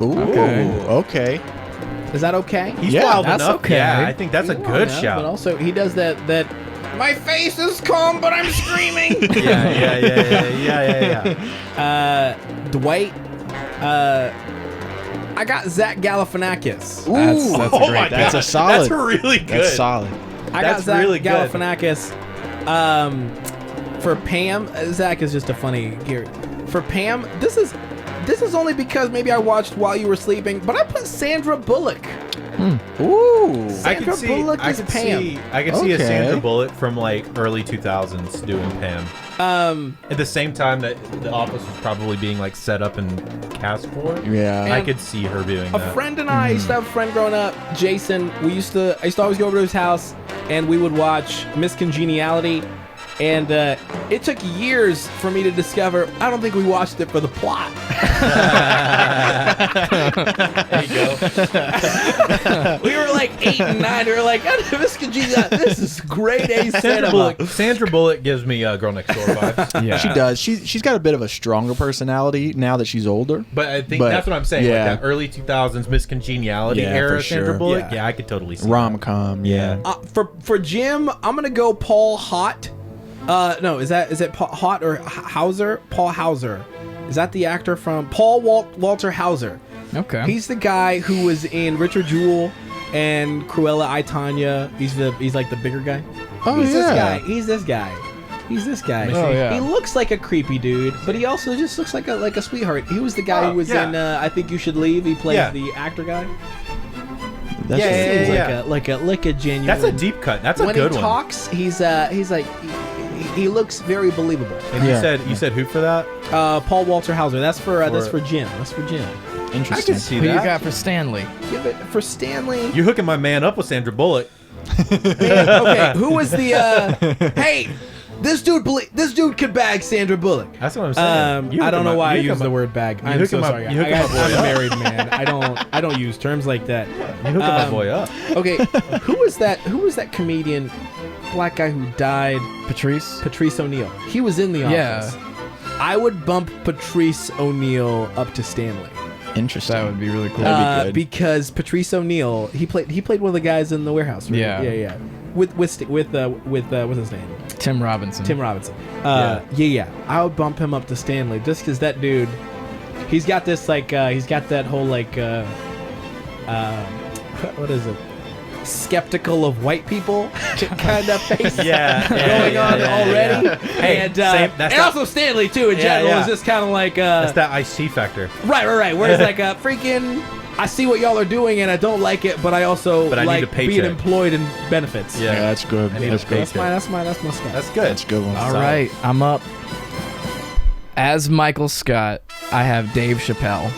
Ooh. Okay. Is that okay? He's Yeah, wild that's enough. okay. Yeah, I think that's a He's good wild enough, shout. But also, he does that. My face is calm, but I'm screaming. yeah. Dwight. I got Zach Galifianakis. Ooh. That's a Oh great. my That's God. a solid. That's really good. That's solid. I got That's Zach really good. Galifianakis. For Pam, Zach is just a funny here. For Pam, this is only because maybe I watched while you were sleeping, but I put Sandra Bullock. Ooh. Sandra Bullock is Pam. I could see a Okay. Sandra Bullock from like early 2000s doing Pam. At the same time that The Office was probably being like set up and cast for. Yeah. I could see her doing A that. friend and I used to have a friend growing up, Jason. I used to always go over to his house, and we would watch Miss Congeniality. And it took years for me to discover. I don't think we watched it for the plot. There you go. We were like 8 and 9. We were like, Miss Congeniality, this is great A cinema. Sandra Bullock gives me Girl Next Door vibes. Yeah. She does. She's got a bit of a stronger personality now that she's older. But I think But, that's what I'm saying. yeah. Like that early 2000s Miss Congeniality Yeah, era for Sandra sure. Bullock. Yeah. Yeah, I could totally see Rom-com. Yeah. For Jim, I'm gonna go Paul Hott. No, is it Paul Hott or Hauser? Paul Hauser. Is that the actor from Walter Hauser? Okay. He's the guy who was in Richard Jewell and Cruella I, Tonya. He's like the bigger guy. Oh, He's this yeah. guy. He's this guy. He's this guy. Oh, yeah. He looks like a creepy dude, but he also just looks like a sweetheart. He was the guy who was yeah. in I Think You Should Leave. He plays Yeah. the actor guy. That's Yeah, Seems yeah. like a genuine. That's a deep cut. That's a when good he one. talks, he's like he looks very believable. And Yeah. you said who for that? Paul Walter Hauser. That's for Jim. That's for Jim. Interesting. see Who you that. got for Stanley? Give it for Stanley. You hooking my man up with Sandra Bullock. Man, okay, who was the? Hey, this dude could bag Sandra Bullock. That's what I'm saying. You I don't hooking know my- why I you use hooking the my- word bag. I'm hooking so my- sorry. you hooking my boy I'm a up. married man. I don't use terms like that. You hooking my boy up. Okay, who was that comedian, black guy who died? Patrice O'Neill. He was in The Office. Yeah. I would bump Patrice O'Neill up to Stanley. Interesting. That would be really cool. That'd be good. Because Patrice O'Neill, he played one of the guys in the warehouse. Right? Yeah. With what's his name? Tim Robinson. Tim Robinson. Yeah. I would bump him up to Stanley just because that dude, he's got this he's got that whole what is it? Skeptical of white people kind of face going on already. Hey, and same- that's and not- also Stanley too in general yeah. is just kind of like That's that Ice-T factor. right. Where it's like a freaking. I see what y'all are doing and I don't like it, but I also But I need like a paycheck. being employed in benefits. Yeah. Yeah, that's good. I need That's a good. paycheck. That's my stuff. That's good. That's a good one. All right, I'm up. As Michael Scott, I have Dave Chappelle.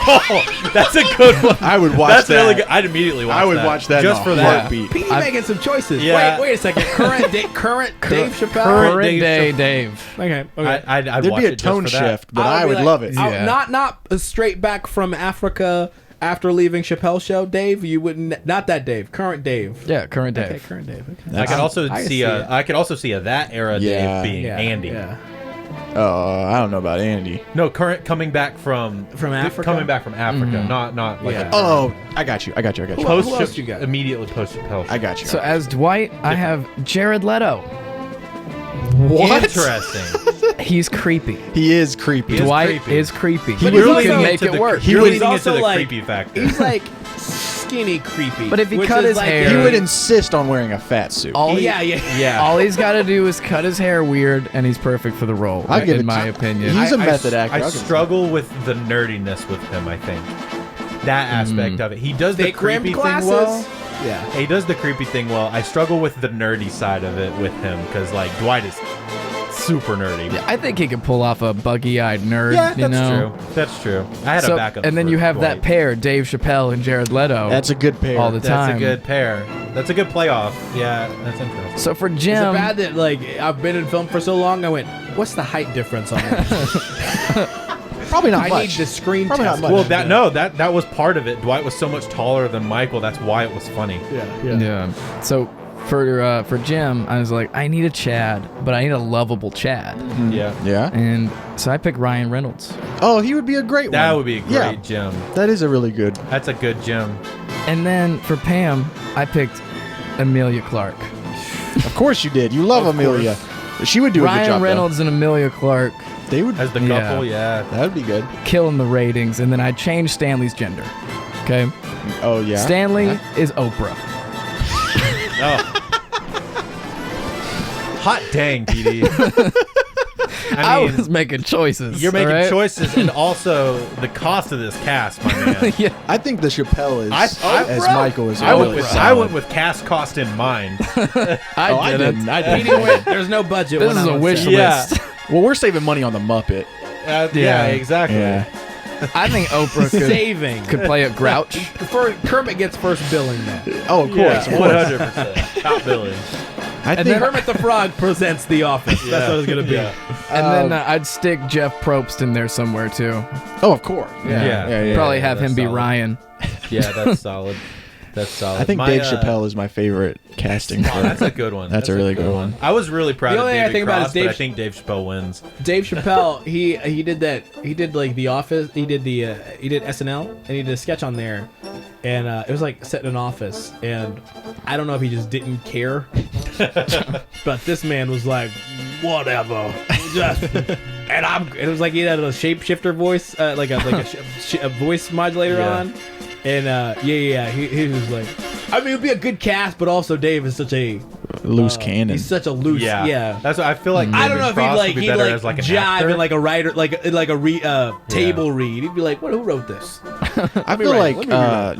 Oh, that's a good one. I would watch That's that. really good. I'd immediately watch that. I would watch that just in for a that. heartbeat. Petey I've- making some choices. Yeah. Wait a second. Current Dave Chappelle. current Current day Dave Dave. Okay. I'd There'd watch be a it just tone for that. shift, but I would love it. Yeah. Not straight back from Africa after leaving Chappelle's show, Dave. You wouldn't. Not that Dave. Current Dave. Yeah, current Dave. Okay, current Dave. Okay. I could also I see see it. I could also see that era Yeah. Dave being Yeah, Andy. Yeah. I don't know about Andy. No, current coming back from Africa? Coming back from Africa, not like Yeah. a Oh, I got you. post Who else you got? immediately post Chappelle. I got you. So as Dwight, I have Jared Leto. What? Interesting. He's creepy. He is creepy. Dwight creepy. is creepy. But He he's can also- make it work. He You're would- leaning he's into also the like- creepy factor. He's like skinny creepy. But if he which cut is his like hair- He would insist on wearing a fat suit. All he- yeah. All he's got to do is cut his hair weird, and he's perfect for the role. I'll give in it my to- opinion. He's a method actor. I I'll give it to struggle with the nerdiness with him. I think that aspect of it. He does the Thick rimmed creepy thing glasses. well. Yeah. He does the creepy thing well. I struggle with the nerdy side of it with him because like Dwight is super nerdy. I think he could pull off a buggy-eyed nerd. Yeah, you that's know? true. That's true. I had a backup. And then for you have Dwight. that pair, Dave Chappelle and Jared Leto. That's a good pair. all the time. That's a good pair. That's a good playoff. Yeah, that's interesting. So for Is it Jim, bad that like I've been in film for so long? I went, what's the height difference on that? Probably not I much. need the screen Probably test. not much. Well, that was part of it. Dwight was so much taller than Michael. That's why it was funny. yeah. So for Jim, I was like, I need a Chad, but I need a lovable Chad. Yeah, Yeah. And so I picked Ryan Reynolds. Oh, he would be a great one. that would be a great Yeah, Jim. that is a really good. That's a good Jim. And then for Pam, I picked Emilia Clarke. Of course you did. You love Amelia. She would do a good Ryan job. Reynolds and Emilia Clarke Though. They would. As the Yeah. couple, yeah. That would be good. killing the ratings. And then I changed Stanley's gender. Okay? Oh yeah. Stanley is Oprah. Oh. Hot dang, PD. I I mean, was making choices. you're making all right? choices, and also the cost of this cast, my man. Yeah. I think the Chappelle is as Michael is. I really went solid. with cast cost in mind. I didn't. Meeting with, there's no budget. This when is I'm a on wish set. Yeah. list. Well, we're saving money on the Muppet. Yeah, Yeah. exactly. Yeah. I think Oprah Saving. could play a Grouch. Kermit gets first billing though. Oh, of course. Yeah, 100%. Top billing. I And think. then Kermit the Frog presents The Office. That's what it's gonna be. Yeah. And then I'd stick Jeff Probst in there somewhere too. oh, of course. Yeah. Probably have that's him be solid. Ryan. Yeah, that's solid. That's solid. I think My, Dave Chappelle is my favorite casting. Oh, that's a good one. That's a really good one. I was really proud The of only thing I David think about Cross, is Dave- but I think Dave Chappelle wins. Dave Chappelle, he did that. He did like The Office. He did SNL, and he did a sketch on there, and it was like set in an office. And I don't know if he just didn't care, but this man was like, whatever. Just, and it was like he had a shapeshifter voice, like a voice modulator Yeah. on, and he was like, I mean, it'd be a good cast, but also Dave is such a Loose cannon. He's such a loose, yeah. That's what I feel like. I don't know if David Cross would be he'd better like as like an jive actor. and like a writer, like a table read. He'd be like, "What? Who wrote this?" I feel like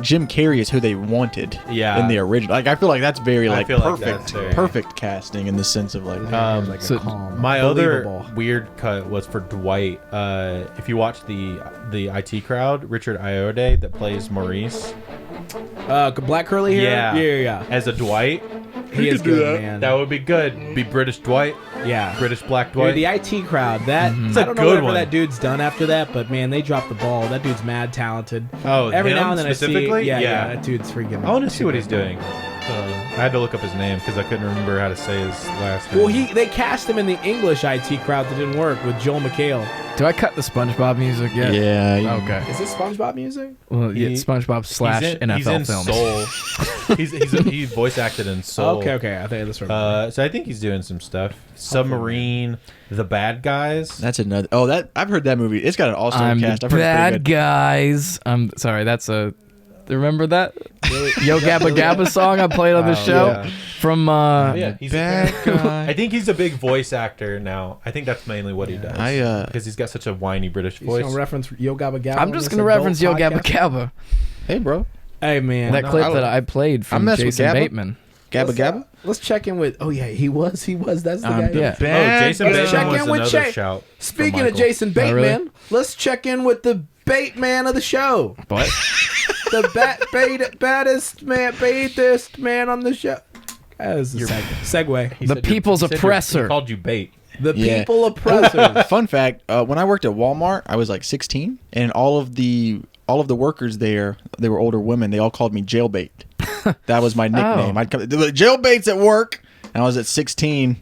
Jim Carrey is who they wanted. Yeah. In the original, like I feel like that's very I like feel like perfect, that's very- perfect casting in the sense of like. Like so a calm, My believable. other weird cut was for Dwight. If you watch the IT Crowd, Richard Ayoade that plays Maurice. Black curly hair. Yeah. As a Dwight, He is good, man. that would be good. Be British Dwight, Yeah. British Black Dude, Dwight. the IT crowd. That It's a I don't know good whatever one. that dude's done after that, but man, they dropped the ball. That dude's mad talented. Oh, every him now and then I specifically? see. Yeah, Yeah. that dude's freaking. I want to see what he's doing. I had to look up his name because I couldn't remember how to say his last name. Well, they cast him in the English IT crowd that didn't work with Joel McHale. Do I cut the SpongeBob music yet? Yeah. Okay. Is this SpongeBob music? Well, yeah, He- SpongeBob slash he's NFL in films. Soul. he voice acted in Soul. Okay. I think that's right. So I think he's doing some stuff. Submarine, The Bad Guys. That's another. Oh, that I've heard that movie. It's got an all-star I'm cast. the I've heard it's pretty bad good. guys. I'm sorry. That's a. Remember that Yo Gabba Gabba song I played on the show yeah. from? Yeah, he's Bad guy. I think he's a big voice actor now. I think that's mainly what he does. Because he's got such a whiny British He's voice. gonna reference Yo Gabba Gabba. I'm just gonna reference Yo Gabba Gabba. Hey, bro. Hey man, That clip that I played from mess with Jason Gabba. Bateman. Gabba Gabba. Let's check in with. Oh yeah, he was. That's the guy. Yeah. Oh, Jason Let's Bateman check was in with another Jay. shout. for Speaking of Michael. Jason Bateman, really? let's check in with the Bateman of the show. What? The baddest man on the show. That was a segue. He The said people's he said oppressor. He called you bait. The Yeah. people oppressors. Fun fact: when I worked at Walmart, I was like 16, and all of the workers there, they were older women. They all called me Jailbait. That was my nickname. I'd come, Jailbait's at work, and I was at 16,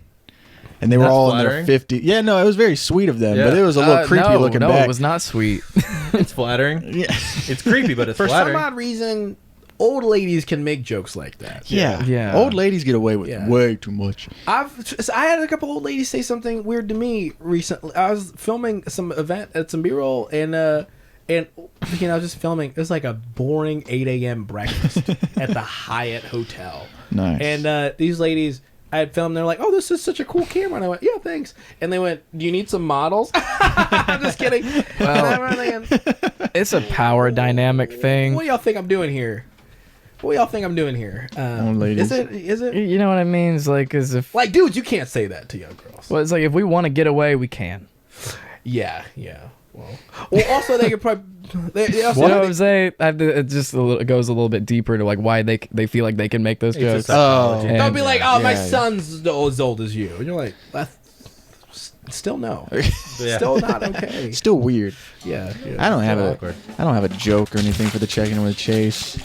and they were That's all in flattering. their 50s. Yeah, no, it was very sweet of them, Yeah. but it was a little creepy no, looking no, back. it was not sweet. It's flattering. Yeah. It's creepy, but it's For flattering. some odd reason, old ladies can make jokes like that. Yeah. Yeah. Old ladies get away with Yeah. way too much. I had a couple old ladies say something weird to me recently. I was filming some event at some B-roll, and I was just filming. It was like a boring 8 a.m. breakfast at the Hyatt Hotel. Nice. And these ladies, I had filmed. They're like, "Oh, this is such a cool camera." And I went, "Yeah, thanks." And they went, "Do you need some models?" I'm just kidding. Well- And I'm thinking, It's a power dynamic thing. what do y'all think I'm doing here? What y'all think I'm doing here? ladies. Is it? You know what I mean? It's like as if Like, dudes, you can't say that to young girls. well, it's like if we want to get away, we can. Yeah. Well, also they could probably. They also, You know what I'm saying? It just it goes a little bit deeper into like why they feel like they can make those It's a jokes. psychology. Don't be like, oh, my Yeah. son's as old as you. And you're like, still no. Yeah. Still not okay. Still weird. Yeah. I don't have awkward. I don't have a joke or anything for the check-in with Chase.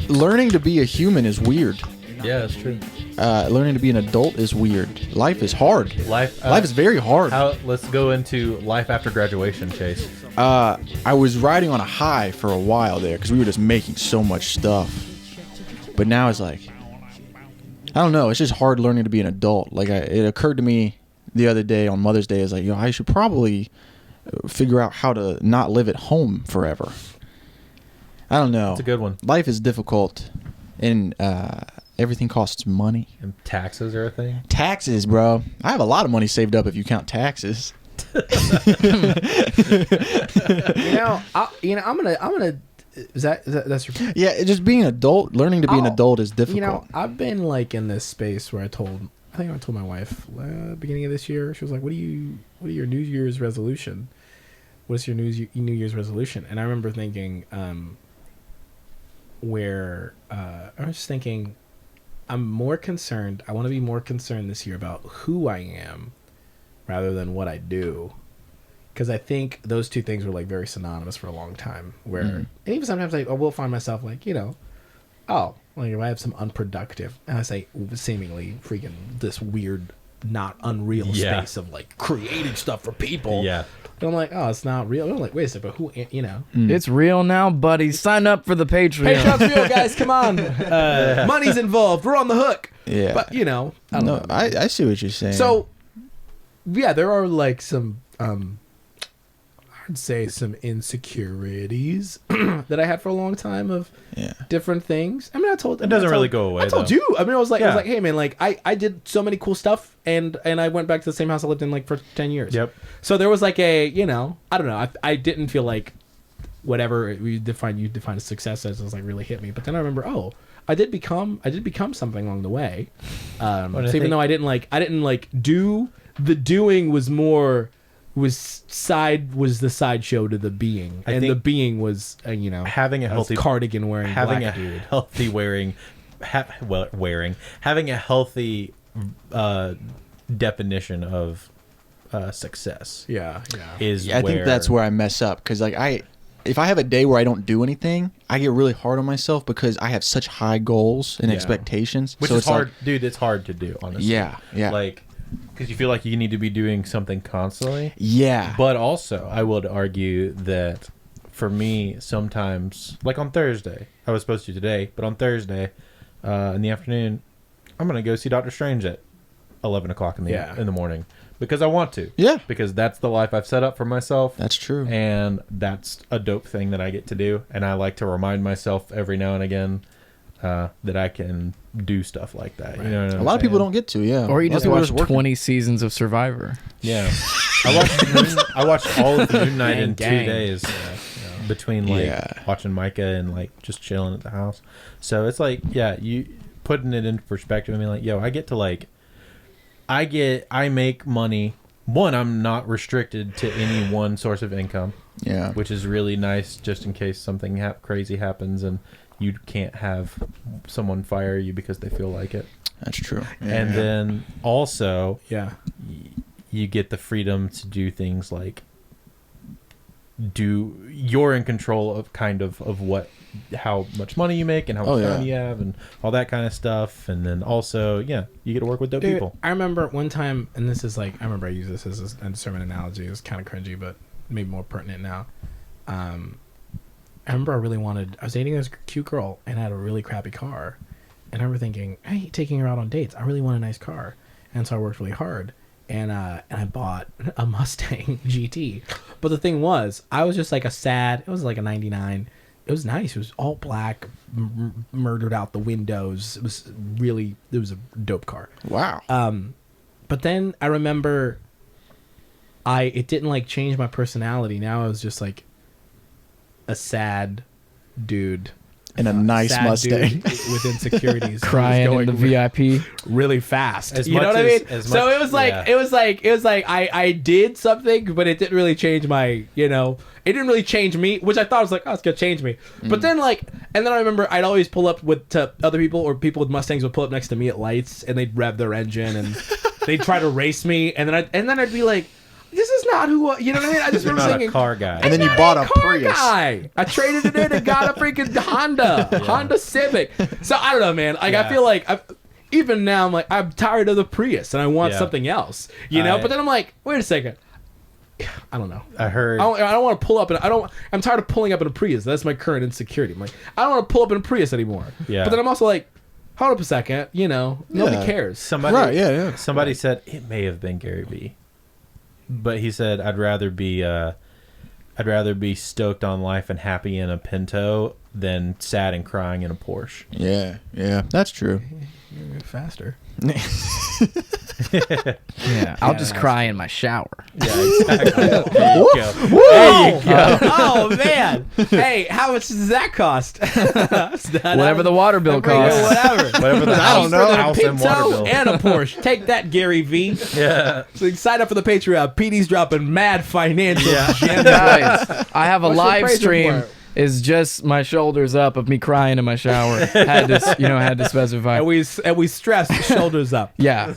Learning to be a human is weird. Yeah, that's true. Learning to be an adult is weird. Life is hard. Life Life is very hard. Let's go into life after graduation, Chase. I was riding on a high for a while there because we were just making so much stuff. But now it's like, I don't know. It's just hard learning to be an adult. Like it occurred to me the other day on Mother's Day, is like, I should probably figure out how to not live at home forever. I don't know. It's a good one. Life is difficult, and everything costs money. And taxes are a thing. Taxes, bro. I have a lot of money saved up if you count taxes. I'm gonna. That's your. Yeah, just being an adult, learning to be an adult is difficult. I've been like in this space where I told my wife beginning of this year. She was like, what are your New Year's resolution? What's your New Year's resolution? And I remember thinking, I was just thinking, I'm more concerned. I want to be more concerned this year about who I am rather than what I do. Because I think those two things were like very synonymous for a long time. Where and even sometimes I will find myself like, like if I have some unproductive, and I say seemingly freaking this weird, not unreal space of like creating stuff for people. Yeah. And I'm like, oh, it's not real. I'm like, wait a second, but who, It's real now, buddy. Sign up for the Patreon. Patreon's real, guys. Come on. Money's involved. We're on the hook. Yeah. But, I don't know. I see what you're saying. So, yeah, there are like some, I'd say some insecurities that I had for a long time of different things. I mean, it doesn't really go away. I told though. you. I mean, I was like, hey, man, like I did so many cool stuff, and I went back to the same house I lived in like for 10 years. Yep. So there was like I don't know. I didn't feel like whatever you define as success as was like really hit me. But then I remember, I did become something along the way. So even though I didn't like do, the doing was more. Was the sideshow to the being, and the being was having a healthy cardigan wearing, having black a dude. healthy having a healthy definition of success. Yeah. I think that's where I mess up, because like if I have a day where I don't do anything, I get really hard on myself because I have such high goals and expectations. Which so is it's hard, like, dude. It's hard to do, honestly. Yeah. Like, because you feel like you need to be doing something constantly. Yeah. But also, I would argue that for me, sometimes, like on Thursday, I was supposed to today, but on Thursday in the afternoon, I'm going to go see Doctor Strange at 11 o'clock in the morning because I want to. Yeah. Because that's the life I've set up for myself. That's true. And that's a dope thing that I get to do. And I like to remind myself every now and again that I can do stuff like that. You know what I'm a lot of people don't get to, Or you just watch working. 20 seasons of Survivor. Yeah. I watched all of Moon Knight in 2 days between watching Micah and like just chilling at the house. So it's like, you putting it into perspective. I mean, like, I get to like, I make money. One, I'm not restricted to any one source of income. Yeah. Which is really nice, just in case something crazy happens and you can't have someone fire you because they feel like it. That's true. And then also, you get the freedom to do things like you're in control of kind of how much money you make and how much time you have and all that kind of stuff. And then also, you get to work with dope people. I remember one time, and this is like, I remember I used this as a sermon analogy. It was kind of cringy, but maybe more pertinent now. I remember I was dating this cute girl and I had a really crappy car. And I remember thinking, I hate taking her out on dates. I really want a nice car. And so I worked really hard. And I bought a Mustang GT. But the thing was, I was just like it was like a 99. It was nice. It was all black, murdered out the windows. It was a dope car. Wow. But then I remember it didn't like change my personality. Now I was just like a sad dude in a nice sad Mustang. dude with insecurities Crying in the VIP. really fast. As You know much what I mean? as So much- it was like yeah. it was like I did something, but it didn't really change my, you know, it didn't really change me, which I thought was like, oh, it's gonna change me. But then and then I remember I'd always pull up to other people, or people with Mustangs would pull up next to me at lights, and they'd rev their engine and they'd try to race me, and then I'd be like, this is not who you know what I mean? I just You're remember not thinking, a car guy. And then you bought a car Prius. guy. I traded it in and got a freaking Honda Civic. So I don't know, man. Like I Yeah. feel like even now I'm tired of the Prius and I want Yeah. something else, you know. I- But then I'm like, wait a second. I don't know. I heard. I don't want to pull up, and I'm tired of pulling up in a Prius. That's my current insecurity. I'm like, I don't want to pull up in a Prius anymore. Yeah. But then I'm also like, hold up a second. You know, nobody Yeah. cares. Somebody, Right, yeah. Somebody said it may have been Gary Vee, but he said I'd rather be stoked on life and happy in a Pinto than sad and crying in a Porsche. Yeah, that's true. You're faster. Yeah, I'll just cry in my shower. Yeah, exactly. There you go. There you go. Oh man! Hey, how much does that cost? Whatever the water bill costs. Whatever. Whatever the I don't know. house and water Pinto bill. and a Porsche. Take that, Gary V. Yeah. So sign up for the Patreon. PD's dropping mad financial gems. Guys, I have a What's your live praise stream. report? Is just my shoulders up of me crying in my shower. Had to specify. And we stress shoulders up. Yeah,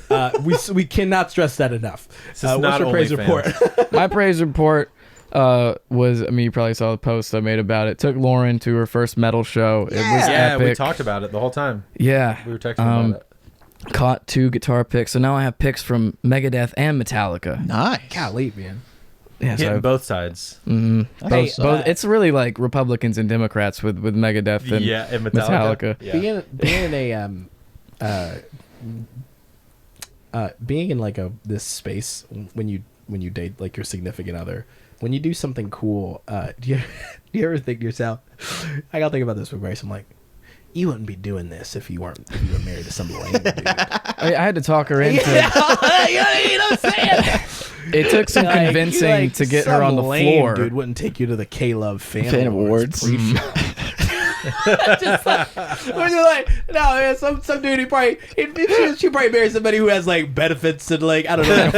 We cannot stress that enough. is What's not your praise OnlyFans. report? my praise report was. I mean, you probably saw the post I made about it. Took Lauren to her first metal show. It was Yeah, epic. we talked about it the whole time. Yeah, We were texting about it. Caught 2 guitar picks, so now I have picks from Megadeth and Metallica. Nice. Golly, man. Yeah, so Hitting both sides. both. It's really like Republicans and Democrats with Megadeth and Yeah, and Metallica. Yeah. Being in like this space when you date like your significant other, when you do something cool, do you ever think to yourself, I gotta think about this with Grace, I'm like, you wouldn't be doing this if you were married to some lame dude. I had to talk her into. you know what I'm saying? It took some convincing to get her on the floor. Dude wouldn't take you to the K-Love Fan Awards. pre-show. Just like, when you're like, no, man, some dude, she probably married somebody who has like benefits and like, I don't know, like a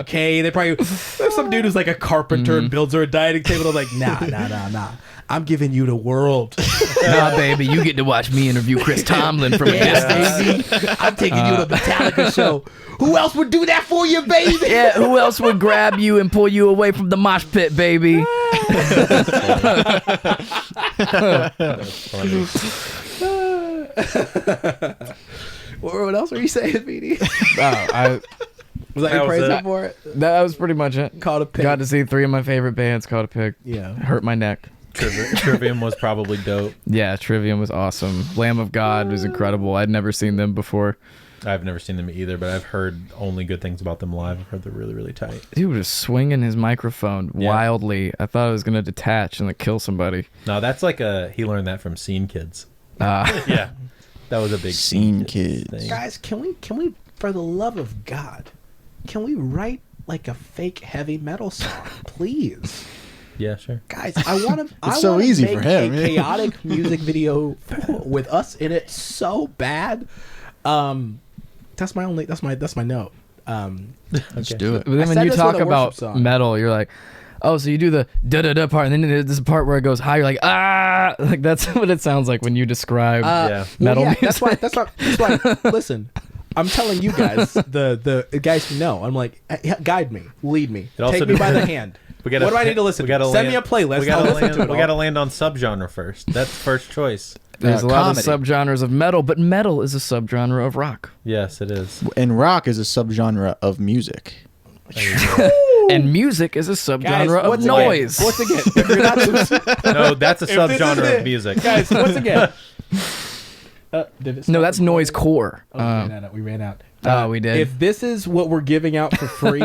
401k. They probably some dude who's like a carpenter and builds her a dining table. I'm like, nah. I'm giving you the world. Nah, baby, you get to watch me interview Chris Tomlin from a distance. baby. I'm taking you to the Metallica show. Who else would do that for you, baby? Yeah, who else would grab you and pull you away from the mosh pit, baby? That's funny. What else were you saying, BD? Was that That your was praise it. report? That was pretty much it. Called a pig. Got to see 3 of my favorite bands. Caught a pig. Yeah. Hurt my neck. Trivium was probably dope. Yeah, Trivium was awesome. Lamb of God was incredible. I'd never seen them before. I've never seen them either, but I've heard only good things about them live. I've heard they're really, really tight. Dude was swinging his microphone wildly. I thought it was gonna detach and like kill somebody. No, that's like he learned that from Scene Kids. Yeah. That was a big Scene Kids. thing. Guys, can we, for the love of God, can we write like a fake heavy metal song, please? Yeah, sure. Guys, I want to. It's so easy for him, A yeah. chaotic music video with us in it so bad. That's my only. That's my note. Let's do it. But then I when said you this talk with a about worship song. metal, you're like, oh, so you do the da da da part, and then there's a part where it goes high. You're like, ah, like that's what it sounds like when you describe Yeah. metal Well, yeah, music. that's why. Listen, I'm telling you guys, the guys who know. I'm like, guide me, lead me, It also take me by the depends- hand. We gotta, What do I need to listen to? Send me a playlist. We gotta, I'll listen to it we all. gotta land on subgenre first. That's first choice. There's a lot comedy. of subgenres of metal, but metal is a subgenre of rock, Yes, it is. And rock is a subgenre of music. and music is a subgenre Guys, of once noise. Again, once again, if you're not No, that's a If this is subgenre it, of music. guys, once again. Did it No, stop that's recording? noise core. We ran out. Oh, we did. If this is what we're giving out for free,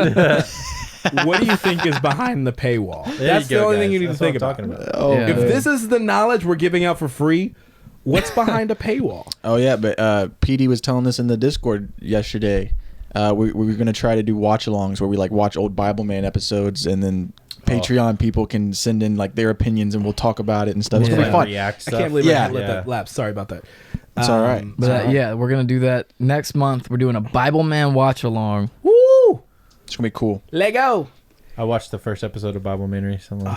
what do you think is behind the paywall? There That's you the go, only thing guys. you need That's to think what I'm about. talking about. Oh, Yeah. If this is the knowledge we're giving out for free, what's behind a paywall? Oh yeah, but PD was telling us in the Discord yesterday. We were gonna try to do watch-alongs where we like watch old Bible Man episodes and then Patreon people can send in like their opinions and we'll talk about it and stuff. It's gonna be fun. React I stuff. can't believe Yeah. I had let that lapse. Sorry about that. It's all right. But yeah, we're gonna do that next month. We're doing a Bible Man watch along. Woo! It's gonna be cool. Lego. I watched the first episode of Bible Man recently.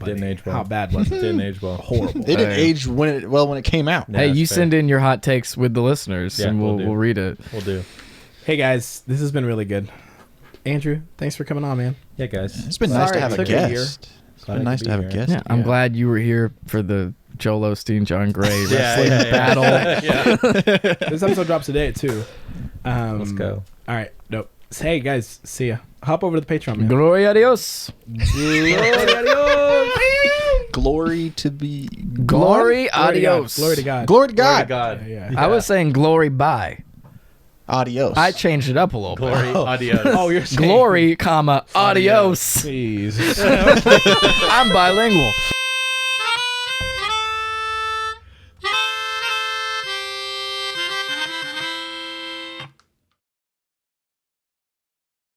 Didn't age well. How bad was it? Didn't age well. Horrible. It didn't age when it came out. Yeah, Hey, that's you fair. send in your hot takes with the listeners, Yeah, and we'll we'll do. read it. We'll do. Hey guys, this has been really good. Andrew, thanks for coming on, man. Yeah, guys. It's been Sorry nice to it have a took a year. guest. It's Glad been to nice be to have a here. guest. Yeah, I'm Yeah. glad you were here for the Joel Osteen, John Gray wrestling yeah. battle. This episode drops today too. Let's go. All right, dope. So, hey guys, see ya. Hop over to the Patreon, man. Gloria a Dios. Glory to be Glory adios. Glory to God. Glory to God. God. Yeah. I was saying glory bye. Adios. I changed it up a little Glory. Adios. Oh, you're bit. Glory, comma, adios. Jeez. I'm bilingual.